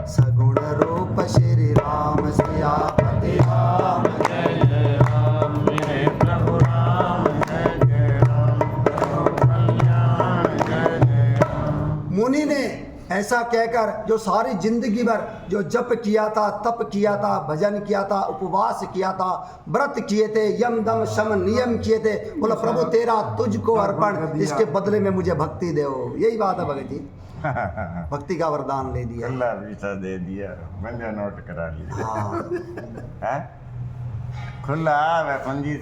S1: सगुण रूप श्री राम सियापति राम।
S3: जय जय राम मेरे प्रभु राम, जय जय राम करो कल्याण, जय जय राम।
S1: मुनि ने ऐसा कहकर जो सारी जिंदगी भर जो जप किया था, तप किया था, भजन किया था, उपवास किया था, व्रत किए थे, यम दम शम नियम किए थे, बोला प्रभु तेरा तुझको अर्पण, इसके बदले में मुझे भक्ति दो। यही बात है भगत जी, भक्ति का वरदान ले दिया।
S2: अल्लाह वीसा दे दिया, बंजा नोट करा लिया।
S1: हाँ
S2: हैं? खुला वह पंजी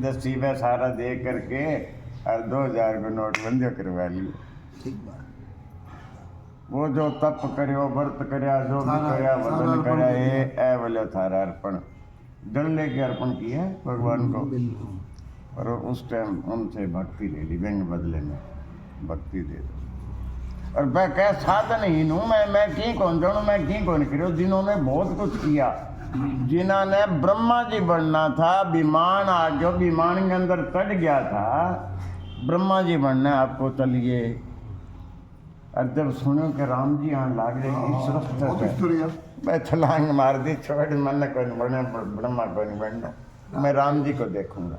S2: दसी वह सारा दे करके और 2000 को नोट बंदे करवा लिया।
S1: ठीक बात।
S2: वो जो तप करो व्रत करया जो भी करया वचन करया ये ए बोले थारा अर्पण जल लेके अर्पण किया भगवान को। और उस टाइम उनसे भक्ति ले ली, व्यंग बदले में भक्ति दे दो। और मैं क्या साधनहीन हूँ, मैं की कौन जानू, मैं की कौन करो। जिन्होंने बहुत कुछ किया, जिन्होंने ब्रह्मा जी बनना था, विमान आ गया, विमान के अंदर चढ़ गया था, ब्रह्मा जी बनना आपको चलिए। और जब सुनो कि राम जी यहाँ लाग रहे इस रास्ते से, मैं छलांग मार दी, छोड़ मन को नहीं बनना, ब्रह्मा को नहीं बनना, मैं राम जी को देखूंगा,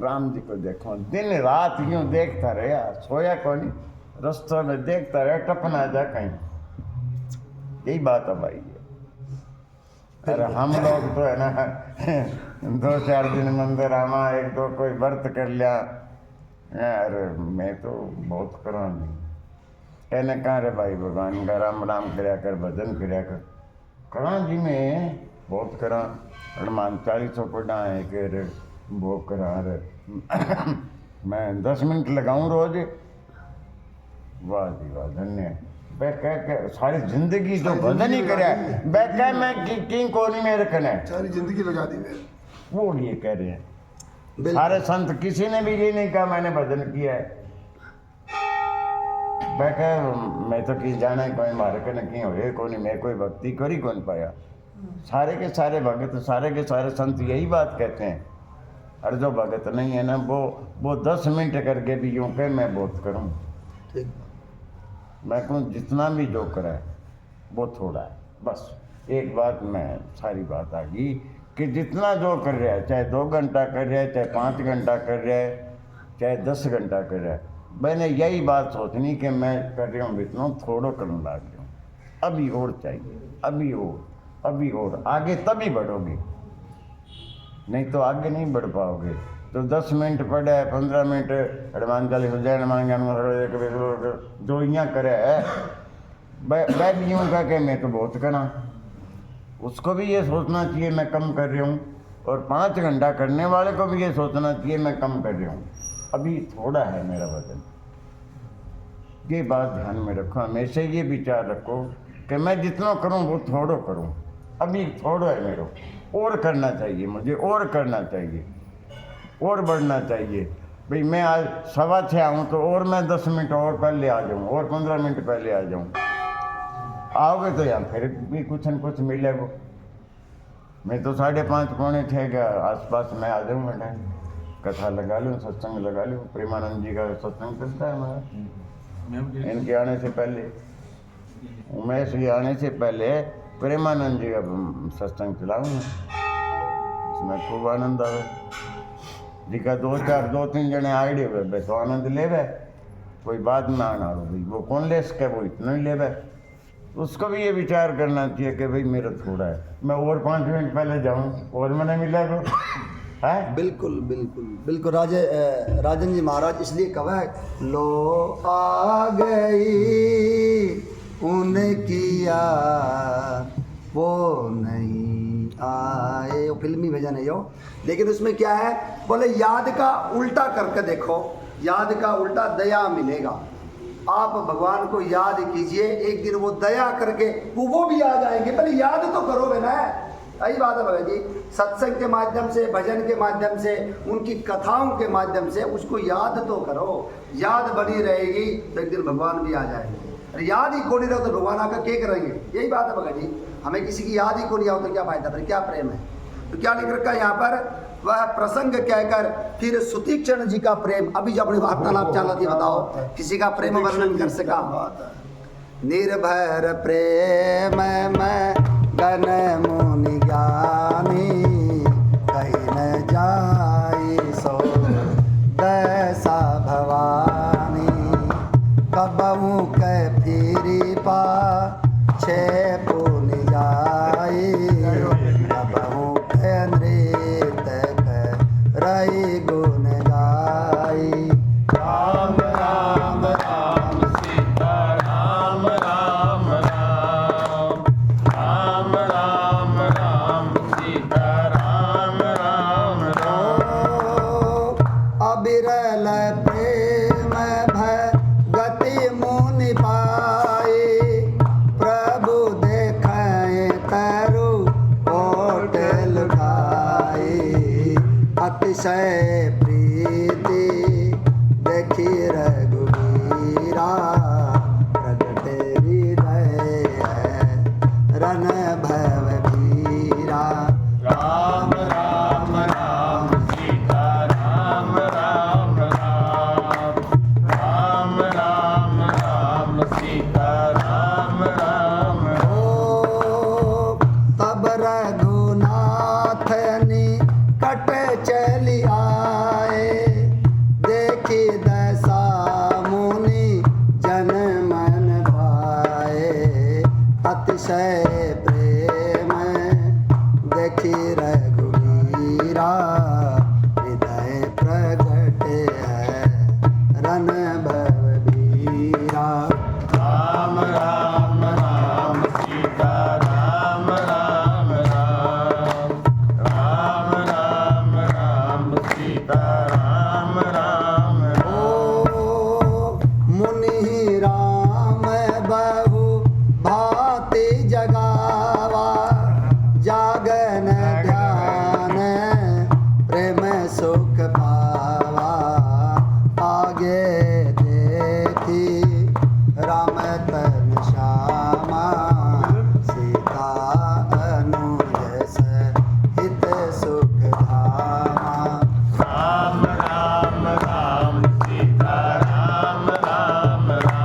S2: राम जी को देखूंगा। दिन रात यूं देखता रहा, सोया को नहीं, रास्तों में देखता रहा, टपना जा कहीं। यही बात है भाई। अरे हम लोग तो है ना 2-4 दिन मंदिर आमा, एक दो कोई व्रत कर लिया। अरे मैं तो बहुत करा नहीं, कहने कहाँ रे भाई भगवान का राम राम करया कर, भजन करया कर। करा जी मैं बहुत करा, हनुमान 40 पढ़ा है कि रे वो करा रे मैं 10 मिनट लगाऊं रोज। वाह जी वाह, धन्य। मैं कह सारी जिंदगी जो भजन ही करे, मैं कह मैं की कोनी मेरे कने
S4: सारी जिंदगी लगा दी मैं।
S2: वो ये कह रहे हैं सारे संत, किसी ने भी ये नहीं कहा मैंने भजन किया है। मैं कह मैं तो कि जाना है कोई मारे कने की हो कोनी, मैं कोई भक्ति करी कौन पाया। सारे के सारे भगत, सारे के सारे संत यही बात कहते हैं। और जो भगत नहीं है ना वो 10 मिनट करके भी यूँ कह मैं बहुत करूँ।
S1: ठीक।
S2: मैं कहूँ जितना भी जो करे वो थोड़ा है। बस एक बात में सारी बात आ गई कि जितना जो कर रहा है, चाहे 2 घंटा कर रहा है, चाहे 5 घंटा कर रहा है, चाहे 10 घंटा कर रहा है, मैंने यही बात सोचनी कि मैं कर रहा हूँ इतना, थोड़ा करने लग रहा हूँ। अभी और चाहिए, अभी और आगे तभी बढ़ोगे, नहीं तो आगे नहीं बढ़ पाओगे। तो 10 मिनट पढ़े, 15 मिनट हनुमान चालीसा हो जाए, हनुमान ज्ञान जो यहाँ करे है वह भी यूँ कह के मैं तो बहुत करा। उसको भी ये सोचना चाहिए मैं कम कर रही हूँ, और 5 घंटा करने वाले को भी ये सोचना चाहिए मैं कम कर रही हूँ, अभी थोड़ा है मेरा वजन। ये बात ध्यान में रखो, हमेशा ये विचार रखो कि मैं जितना करूँ वो थोड़ा करूँ, अभी थोड़ा है मेरे, और करना चाहिए मुझे, और करना चाहिए, और बढ़ना चाहिए। भाई मैं आज 6:15 आऊँ तो और मैं 10 मिनट और पहले आ जाऊँ, और 15 मिनट पहले आ जाऊँ। आओगे तो यहाँ फिर भी कुछ न कुछ मिलेगा। मैं तो 5:30 पौने 6 के आसपास मैं आ जाऊँ, मैं कथा लगा लूँ, सत्संग लगा लूँ। प्रेमानंद जी का सत्संग चलता है हमारा, इनके आने से पहले, उमेश जी आने से पहले प्रेमानंद जी का सत्संग चलाऊँ, इसमें खूब आनंद आवे। जी का 2-3 जने आइडिया हुए तो आनंद ले वे, कोई बात में आना हो भाई वो कौन ले सके, वो इतना ही ले वे। उसको भी ये विचार करना चाहिए कि भाई मेरा थोड़ा है, मैं और 5 मिनट पहले जाऊँ और मैंने मिला तो है।
S1: बिल्कुल बिल्कुल बिल्कुल। राजन जी महाराज इसलिए कहा है, लो आ गई उनकी याद वो नहीं आए, वो फिल्मी भजन है यो। लेकिन उसमें क्या है, बोले याद का उल्टा करके देखो, याद का उल्टा दया मिलेगा। आप भगवान को याद कीजिए, एक दिन वो दया करके वो भी आ जाएंगे। पहले याद तो करो ना, यही बात है भगत जी। सत्संग के माध्यम से, भजन के माध्यम से, उनकी कथाओं के माध्यम से उसको याद तो करो। याद बनी रहेगी तो एक दिन भगवान भी आ जाएंगे। अरे याद ही को नहीं रहो तो भगवान आकर क्या करेंगे, यही बात है भगत जी। हमें किसी की याद ही को नहीं आओ तो क्या फायदा, फिर क्या प्रेम है। तो क्या लिख रखा है यहाँ पर, वह प्रसंग कहकर फिर सुतीक्षण जी का प्रेम। अभी जब अपनी वार्तालाप चला थी, बताओ किसी का प्रेम वर्णन कर सका। निर्भर प्रेम में गण मुनि ज्ञानी, कहीं न जाई सो दैसा भवानी। कबहू के फिरी पा छे पुनि जाई, कबहू के नृत्य रई गुण गाई।
S3: राम राम राम सीता राम राम राम, राम राम राम सीता राम राम राम।
S1: अबिरल प्रेम भगति मुनि पाए, प्रभु देखाए तरु ओट लुटाए। अतिशय प्रीति देखी रघुवीरा, प्रगट हृदय रन भव वीरा।
S3: राम राम राम सीता राम राम राम, राम राम राम सीता राम राम राम।
S1: ओ तब रघुनाथ निकट चली आए, देखी दशा मुनि जन मन भाए। अतिशय प्रेम
S2: सीता राम राम
S1: ओ मुनि राम बहु भांति जगावा, जागन ध्यान प्रेम सुख पावा, आगे देखी राम तन श्यामा, सीता अनुज सहित सुख धामा।
S2: राम राम राम सीता राम राम राम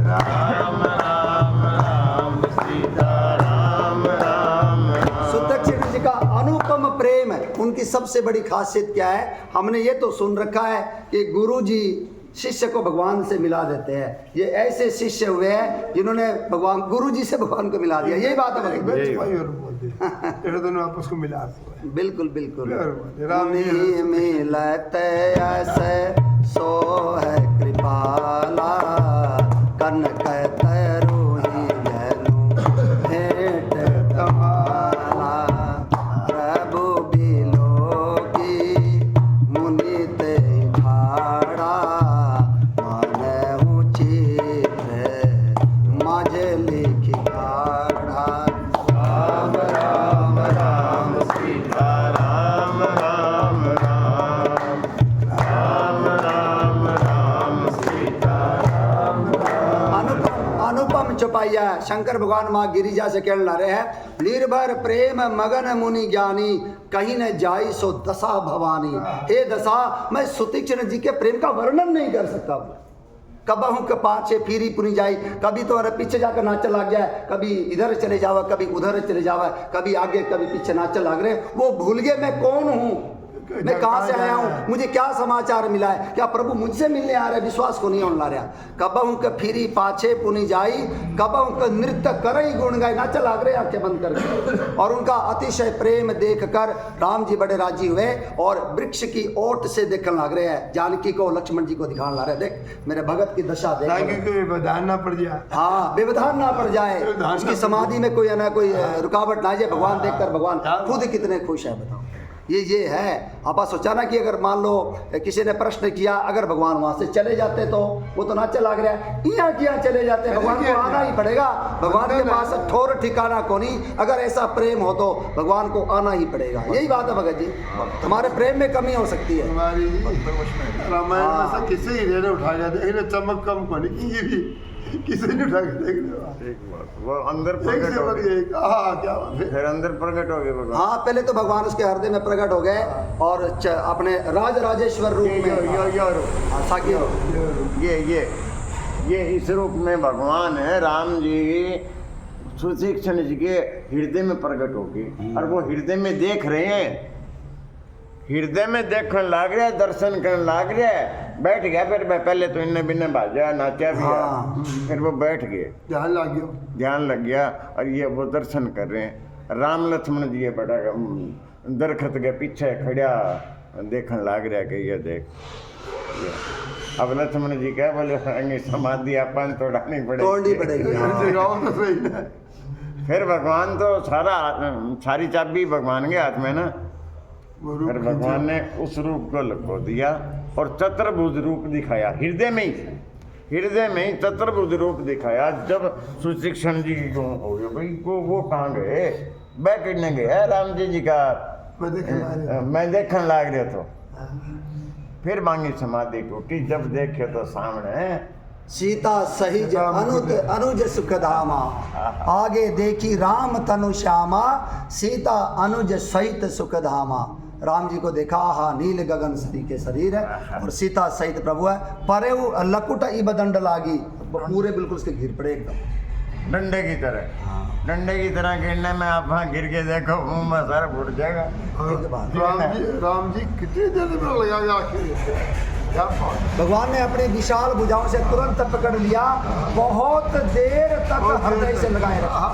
S2: राम राम राम सीता राम राम राम।
S1: सुदक्षिण जी का अनुपम प्रेम है। उनकी सबसे बड़ी खासियत क्या है? हमने ये तो सुन रखा है कि गुरु जी शिष्य को भगवान से मिला देते हैं। ये ऐसे शिष्य हुए हैं जिन्होंने भगवान गुरु जी से भगवान को मिला दिया। यही बात है भगत जी।
S4: बच भाई और बोल दे तेरे दोनों आपस को मिला दो।
S1: बिल्कुल बिल्कुल।
S4: राम
S1: मुनि मिलत ऐसे सो है कृपाला, कनक तरुहि जनु भेंट तमाला, प्रभु बिलोकी मुनि ते ठाड़ा, मानहु चित्र माझे लिखि गाढ़ा।
S2: राम राम राम सीता राम राम राम राम राम राम सीता राम राम।
S1: अनुपम चौपाइया शंकर भगवान माँ गिरिजा से कहने ला रहे हैं, निर्भर प्रेम मगन मुनि ज्ञानी, कहीं न जाई सो दशा भवानी। हे दशा, मैं सुतीक्ष्ण जी के प्रेम का वर्णन नहीं कर सकता। कबहू के पाछे फिरी पुनी जाई, कभी तो अरे पीछे जाकर नाच लग जाए, कभी इधर चले जावा, कभी उधर चले जावा, कभी आगे कभी पीछे नाच लग रहे। वो भूल गए मैं कौन हूँ, मैं कहाँ से आया हूँ, मुझे क्या समाचार मिला है, क्या प्रभु मुझसे मिलने आ रहे, विश्वास को नहीं होने रहा। कबहू के फिरी पाछे पुनी जाई, कबहू के नृत्य करई गुण गाय, नाच लाग रहे आंखें बंद करके। और उनका अतिशय प्रेम देखकर राम जी बड़े राजी हुए और वृक्ष की ओट से देखने लग रहे हैं। जानकी को लक्ष्मण जी को दिखाने लग रहे, देख मेरे भगत की दशा देख,
S4: ताकि कोई व्यवधान ना पड़ जाए।
S1: हाँ व्यवधान ना पड़ जाए, उसकी समाधि में कोई ना कोई रुकावट ना जाए। भगवान देखकर भगवान खुद कितने खुश है, बताओ। ये है। आप सोचा ना कि अगर मान लो किसी ने प्रश्न किया, अगर भगवान वहां से चले जाते तो वो तो ना चला गया, यहाँ किया चले जाते, भगवान को आना ही पड़ेगा। भगवान के पास ठोर ठिकाना को नहीं, अगर ऐसा प्रेम हो तो भगवान को आना ही पड़ेगा। यही बात है भगत जी, हमारे प्रेम में कमी हो सकती है।
S4: हमारी रामायण में से किसे ही रेने उठा जाते, इन्हें चमक कम को नहीं, ये भी किसी ने उठा के देख लिया।
S2: एक बात, वो अंदर
S4: एक
S2: प्रकट
S4: से
S2: हो
S4: बढ़
S2: गए,
S4: एक, हाँ क्या बात है।
S2: फिर अंदर प्रकट हो गए भगवान।
S1: हाँ पहले तो भगवान उसके हृदय में प्रकट हो गए और अपने राज राजेश्वर रूप में साकी
S2: ये इस रूप में भगवान है। राम जी सुतीक्ष्ण जी के हृदय में प्रकट होगी और वो हृदय में देख रहे हैं, हृदय में देखने लाग रहा है, दर्शन करने लाग रहा है। बैठ गया, फिर मैं पहले तो इन्ने बिन्ने भाजा नाचा भी, फिर वो बैठ गए,
S4: ध्यान लग गया,
S2: ध्यान लग गया और ये वो दर्शन कर रहे हैं। राम लक्ष्मण जी ये बड़ा दरखत के पीछे खड़ा देखने लाग रहा है कि ये देख ये। अब लक्ष्मण जी क्या बोले, समाधि अपन तोड़नी पड़ेगी। फिर भगवान तो सारी चाबी भगवान के हाथ में ना, फिर भगवान ने उस रूप को लखो दिया और चतुर्भुज रूप दिखाया हृदय में ही चतुर्भुज रूप दिखाया। जब सुतीक्ष्ण जी की हो गए भाई वो कहाँ गए, बैठने गए राम जी का, मैं देखने लाग रहा तो फिर मांगी समाधि टूटी। जब देखे तो सामने
S1: सीता सहिज अनुज सुख धामा, आगे देखी राम तनु श्यामा, सीता अनुज सहित सुख धामा। राम जी को देखा, हाँ नील गगन सरी के शरीर है और सीता सहित प्रभु है। परे लकुट इब दंड लागी, पूरे बिल्कुल उसके घिर पड़े एकदम
S2: डंडे की तरह गिरने में आप वहाँ गिर के देखो मुंह में सर फूट जाएगा।
S4: राम जी कितनी देर में लगाया आखिर,
S1: भगवान ने अपनी विशाल भुजाओं से तुरंत पकड़ लिया, बहुत देर तक हृदय से लगाए रखा।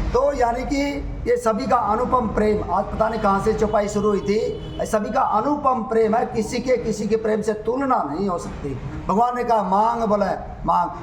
S1: तो यानी कि ये सभी का अनुपम प्रेम, आज पता नहीं कहाँ से चौपाई शुरू हुई थी, सभी का अनुपम प्रेम है, किसी के प्रेम से तुलना नहीं हो सकती। भगवान ने कहा मांग,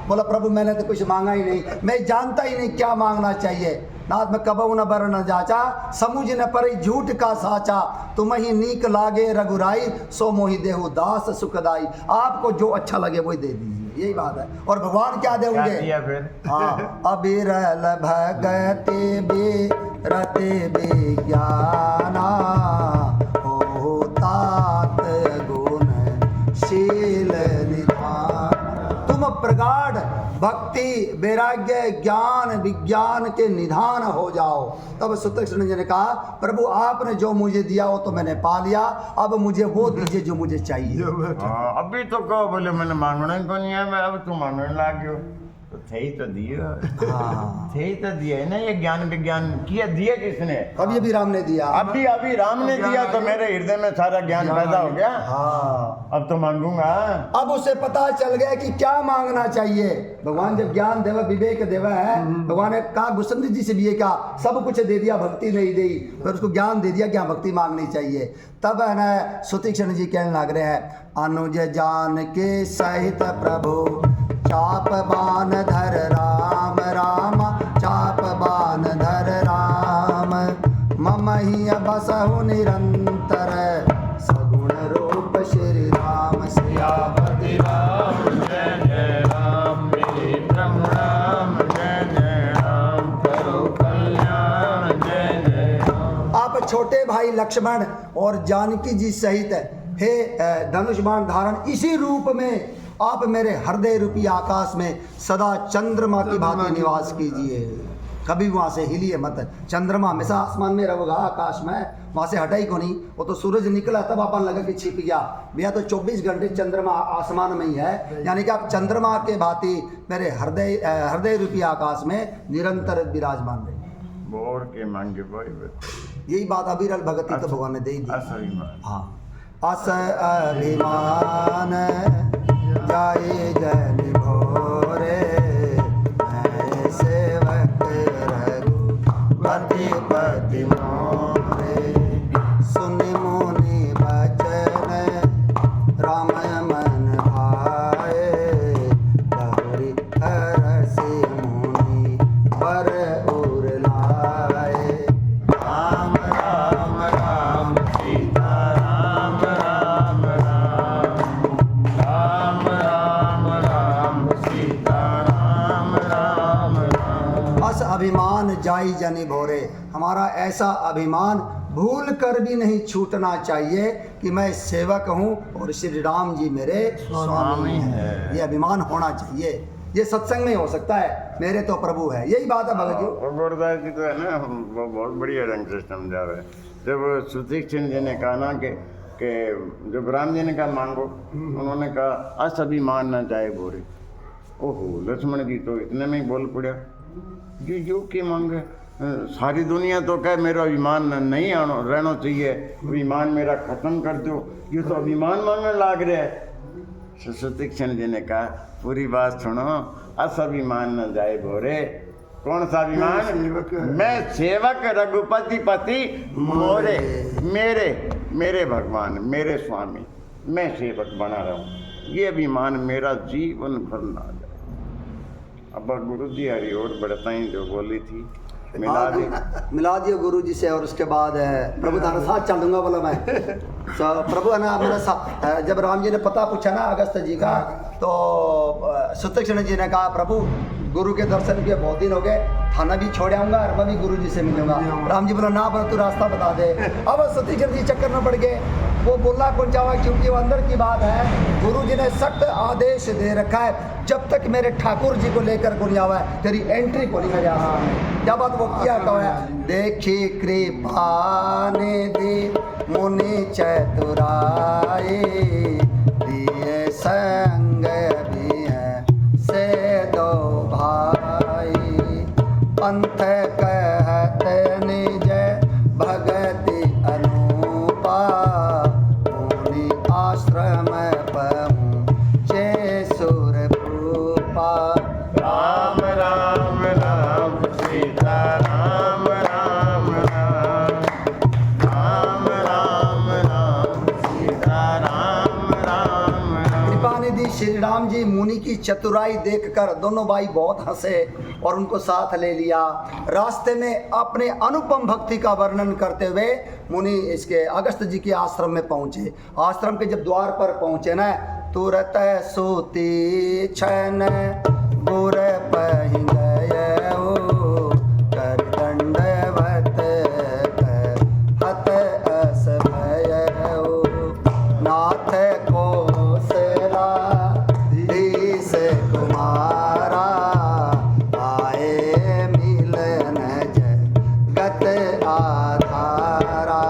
S1: बोला प्रभु मैंने तो कुछ मांगा ही नहीं, मैं जानता ही नहीं क्या मांगना चाहिए। नाथ में कबहू न बर न जाचा, समुझ न परी झूठ का साचा, तुम ही नीक लागे रघुराई, सो मोहि देहु दास सुखदाई। आपको जो अच्छा लगे वही दे दीजिए, यही बात है। और भगवान क्या देंगे? हाँ, अबिरल भगते बिरते विज्ञाना, हो तात गुण शील निधान। तुम प्रगाढ़ भक्ति वैराग्य ज्ञान विज्ञान के निधान हो जाओ। तब सुतक्षण जी ने कहा प्रभु आपने जो मुझे दिया वो तो मैंने पा लिया, अब मुझे वो दीजिए जो मुझे चाहिए।
S2: अभी तो कहो बोले मैंने मांगना ही को नहीं है, मैं अब तुम मांगने लग गयो तो थे ही तो दियो।
S1: हाँ,
S2: थे ही तो दिए है ना, ये ज्ञान विज्ञान किया दिया किसने?
S1: अभी राम ने दिया।
S2: अभी राम ने दिया तो मेरे हृदय में सारा ज्ञान पैदा हो गया।
S1: हाँ,
S2: अब तो मांगूंगा।
S1: अब उसे पता चल गया कि क्या मांगना चाहिए। भगवान जब ज्ञान देवा विवेक देवा है, भगवान ने कहा गुस्संदी जी से भी ये कहा सब कुछ दे दिया, भक्ति नहीं दी, फिर उसको ज्ञान दे दिया क्या भक्ति मांगनी चाहिए। तब है ना सुतीक्षण जी कहने लग रहे हैं अनुज जान के सहित प्रभु, चाप बान धर राम राम, चाप बान धर राम, मम ही बसहु निरंतर, सगुण रूप श्री राम
S3: सियापति राम जय जय राम, मेरे प्रभु राम जय जय राम, करो कल्याण जय जय राम।
S1: आप छोटे भाई लक्ष्मण और जानकी जी सहित हे धनुष बाण धारण इसी रूप में आप मेरे हृदय रूपी आकाश में सदा चंद्रमा की भांति निवास कीजिए, कभी वहाँ से हिलिए मत। चंद्रमा हमेशा आसमान में रहेगा, आकाश में, वहाँ से हटा ही को नहीं। वो तो सूरज निकला तब अपन लगा कि छिप गया, भैया तो 24 घंटे चंद्रमा आसमान में ही है। यानी कि आप चंद्रमा के भांति मेरे हृदय रूपी आकाश में निरंतर विराजमान रहे।
S2: बोर के मांगे भाई,
S1: यही बात अविरल भगति तो भगवान ने दे दी। हाँ, अस अभिमान जाए जन भोरे, मैं सेवक रघुपति पति मोरे, सुन मुनि बचन राम मन भाए, बहुरी हरसि मुनि पर उर लाए।
S3: राम राम राम सीता राम राम राम, राम राम सीता राम राम राम।
S1: अस अभिमान जाई जनि भोरे, हमारा ऐसा अभिमान भूल कर भी नहीं छूटना चाहिए कि मैं सेवक हूँ और श्री राम जी मेरे स्वामी हैं। ये अभिमान होना चाहिए, ये सत्संग में हो सकता है, मेरे तो प्रभु है। यही बात है भगत जी।
S2: गुरुदास जी तो है ना, वो बहुत बढ़िया ढंग से समझा रहे हैं। जब सुतीक्षण जी ने कहा ना कि जब राम जी ने कहा मांगो, उन्होंने कहा अस अभिमान न जाए भोरे। ओहो, लक्ष्मण जी तो इतने में ही बोल पड़ा, जो के मांगे, सारी दुनिया तो कहे मेरा अभिमान नहीं रहना चाहिए, अभिमान मेरा खत्म कर दो, ये तो अभिमान मांगने लाग रहे हैं। सुतीक्षण जी ने कहा पूरी बात सुनो, अस अभिमान न जाए भोरे। कौन सा अभिमान? मैं सेवक रघुपति पति मोरे, मेरे भगवान मेरे स्वामी, मैं सेवक बना रहूं, ये अभिमान मेरा जीवन भर ना जाए। अब गुरु जी हरि और बढ़ताई जो बोली थी
S1: मिला दियो गुरु जी से। और उसके बाद प्रभु थारा साथ चल दूंगा बोला मैं। तो प्रभु है ना मेरा साथ। जब राम जी ने पता पूछा ना अगस्त जी का, तो सुतीक्षण जी ने कहा प्रभु गुरु के दर्शन किए बहुत दिन हो गए, थाना भी छोड़ आऊंगा और मैं भी गुरु जी से मिलूंगा। राम जी बोला ना बोला तू रास्ता बता दे। अब सुतीक्षण जी चक्कर में पड़ गए, वो बोलना कौन चाहा क्योंकि वो अंदर की बात है। गुरु जी ने सख्त आदेश दे रखा है, जब तक मेरे ठाकुर जी को लेकर को नहीं आवा है तेरी एंट्री को नहीं कर रहा है। क्या बात वो क्या कहा है? देखी कृपा ने दे मुनि चतुराए, दिए संग भी है से दो भाई, पंथ कहत निज भगति अनुपा, मुनि आश्रम पहुँचे सुरभूपा।
S3: राम राम राम सीता राम राम
S1: श्री राम जी मुनि की चतुराई देखकर दोनों भाई बहुत हंसे और उनको साथ ले लिया। रास्ते में अपने अनुपम भक्ति का वर्णन करते हुए मुनि इसके अगस्त जी के आश्रम में पहुंचे। आश्रम के जब द्वार पर पहुंचे ना, तुरत सूती छन गुर पहि गयो कर दंडवत हत अस भयो नाथ कोसला धीस कुमारा आए मिलन जगत आधारा।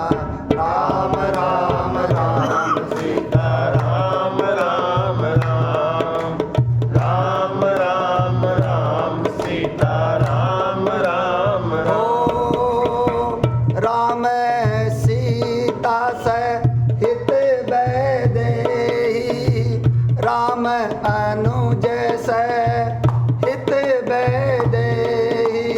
S1: राम राम राम
S3: सीता राम राम राम राम राम राम सीता राम राम
S1: ओ राम सीता सहित वैदेही राम अनुज सहित वैदेही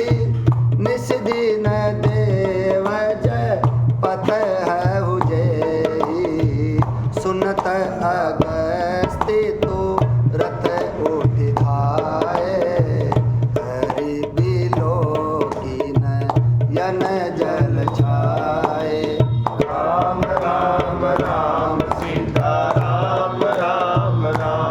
S1: निस दिन देव जय पथ है जेही सुनत अगस्त्य तुरत उठ धाये हरि बिलोकिन यन जल छाए।
S3: राम राम राम सीता राम राम राम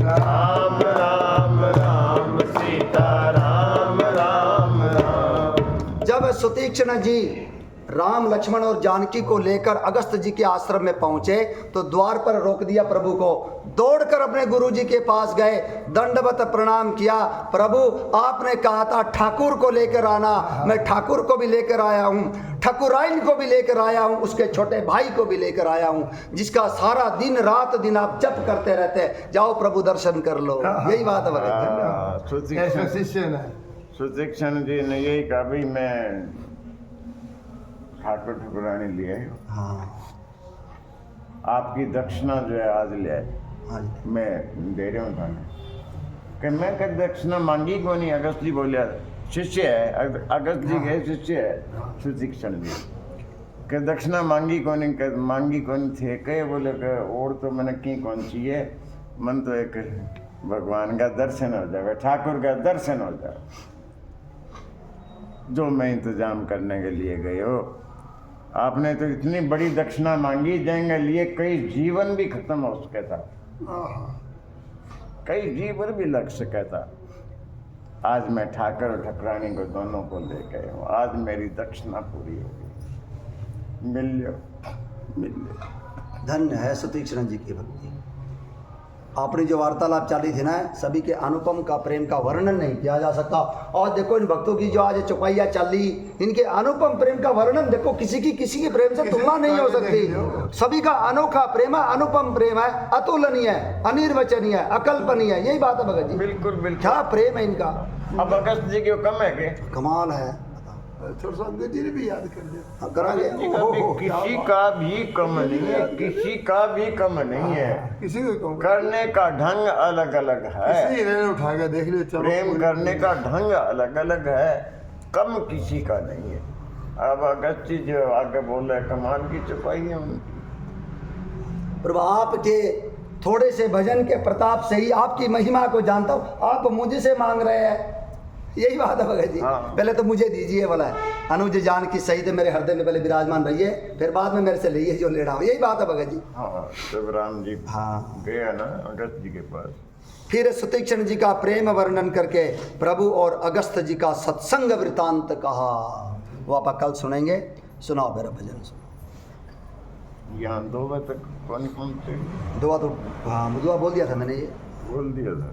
S3: राम राम राम सीता राम राम राम।
S1: जब सुतीक्ष्ण जी राम लक्ष्मण और जानकी को लेकर अगस्त जी के आश्रम में पहुंचे तो द्वार पर रोक दिया प्रभु को। दौड़कर अपने गुरु जी के पास गए, दंडवत प्रणाम किया। प्रभु आपने कहा था ठाकुर को लेकर आना, मैं ठाकुर को भी लेकर आया हूँ, ठाकुराइन को भी लेकर आया हूँ, उसके छोटे भाई को भी लेकर आया हूँ, जिसका सारा दिन रात दिन आप जप करते रहते। जाओ प्रभु दर्शन कर लो। यही बात है भगत।
S4: ऐसा शिष्य ना
S2: सुतीक्षण जी ने यही कहा, भाई मैं ठाकुर ठकुरानी लिए
S1: हाँ
S2: आपकी दक्षिणा जो है आज ले आए,
S1: हाँ जी।
S2: मैं दे रहा हूँ थाने कि मैं कद दक्षिणा मांगी को नहीं। अगस्त जी बोलिया शिष्य है, अगस्त जी के शिष्य है सुतीक्षण जी कि दक्षिणा मांगी को नहीं, मांगी कौन थे कहे बोले कि और तो मैंने की कौन चाहिए, मन तो एक भगवान का दर्शन हो जाएगा, ठाकुर का दर्शन हो जाएगा, जो मैं इंतजाम करने के लिए गए हो। आपने तो इतनी बड़ी दक्षिणा मांगी, जाएंगे लिए कई जीवन भी खत्म हो सके था, कई जीवन भी लग सके था। आज मैं ठाकर और ठकरानी को दोनों को लेके आया हूँ, आज मेरी दक्षिणा पूरी हो गई। मिल लो मिल लो।
S1: धन्य है सुतीक्ष्ण जी की भक्ति। आपने जो वार्तालाप चाली थी ना, सभी के अनुपम का प्रेम का वर्णन नहीं किया जा सकता। और देखो इन भक्तों की जो आज चौपाइयाँ चल रही, इनके अनुपम प्रेम का वर्णन देखो, किसी के प्रेम से तुलना नहीं हो सकती। सभी का अनोखा प्रेम है, अनुपम प्रेम है, अतुलनीय है, अनिर्वचनीय है, अकल्पनीय है। यही बात है भगत जी।
S2: बिल्कुल बिल्कुल।
S1: क्या प्रेम है इनका,
S2: अब अगस्त जी के कम है के
S1: कमाल है।
S4: थोड़ा सा अंगद जी ने भी याद कर लिया।
S1: हाँ, करांगे।
S2: किसी का भी कम नहीं है, किसी का भी कम नहीं है।
S4: किसी को कहूँ
S2: करने का ढंग अलग अलग है,
S4: किसी ने उठा के देख लिया, चलो
S2: प्रेम करने का ढंग अलग अलग है, कम किसी का नहीं है। अब अगस्त जी जो आगे बोल रहे, कमाल की चुपाई है उनकी।
S1: प्रभु आपके थोड़े से भजन के प्रताप से ही आपकी महिमा को जानता हूँ, आप मुझसे मांग रहे हैं। यही बात है भगत जी।
S2: हाँ।
S1: पहले तो मुझे दीजिए वाला है, अनुज जान की सही तो मेरे हृदय में पहले विराजमान रहिए, फिर बाद में मेरे से लीजिए जो लेना हो। यही बात है भगत जी।
S2: हाँ, शिवराम जी
S1: हाँ।
S2: गया ना अगस्त जी के पास।
S1: फिर सुतीक्ष्ण जी का प्रेम वर्णन करके प्रभु और अगस्त जी का सत्संग वृतांत कहा, वो आप कल सुनेंगे। सुनाओ मेरा भजन सुनो।
S2: यहाँ 2 बजे तक कौन कौन थे?
S1: दुआ तो हाँ दुआ बोल दिया था मैंने, ये
S2: बोल दिया था।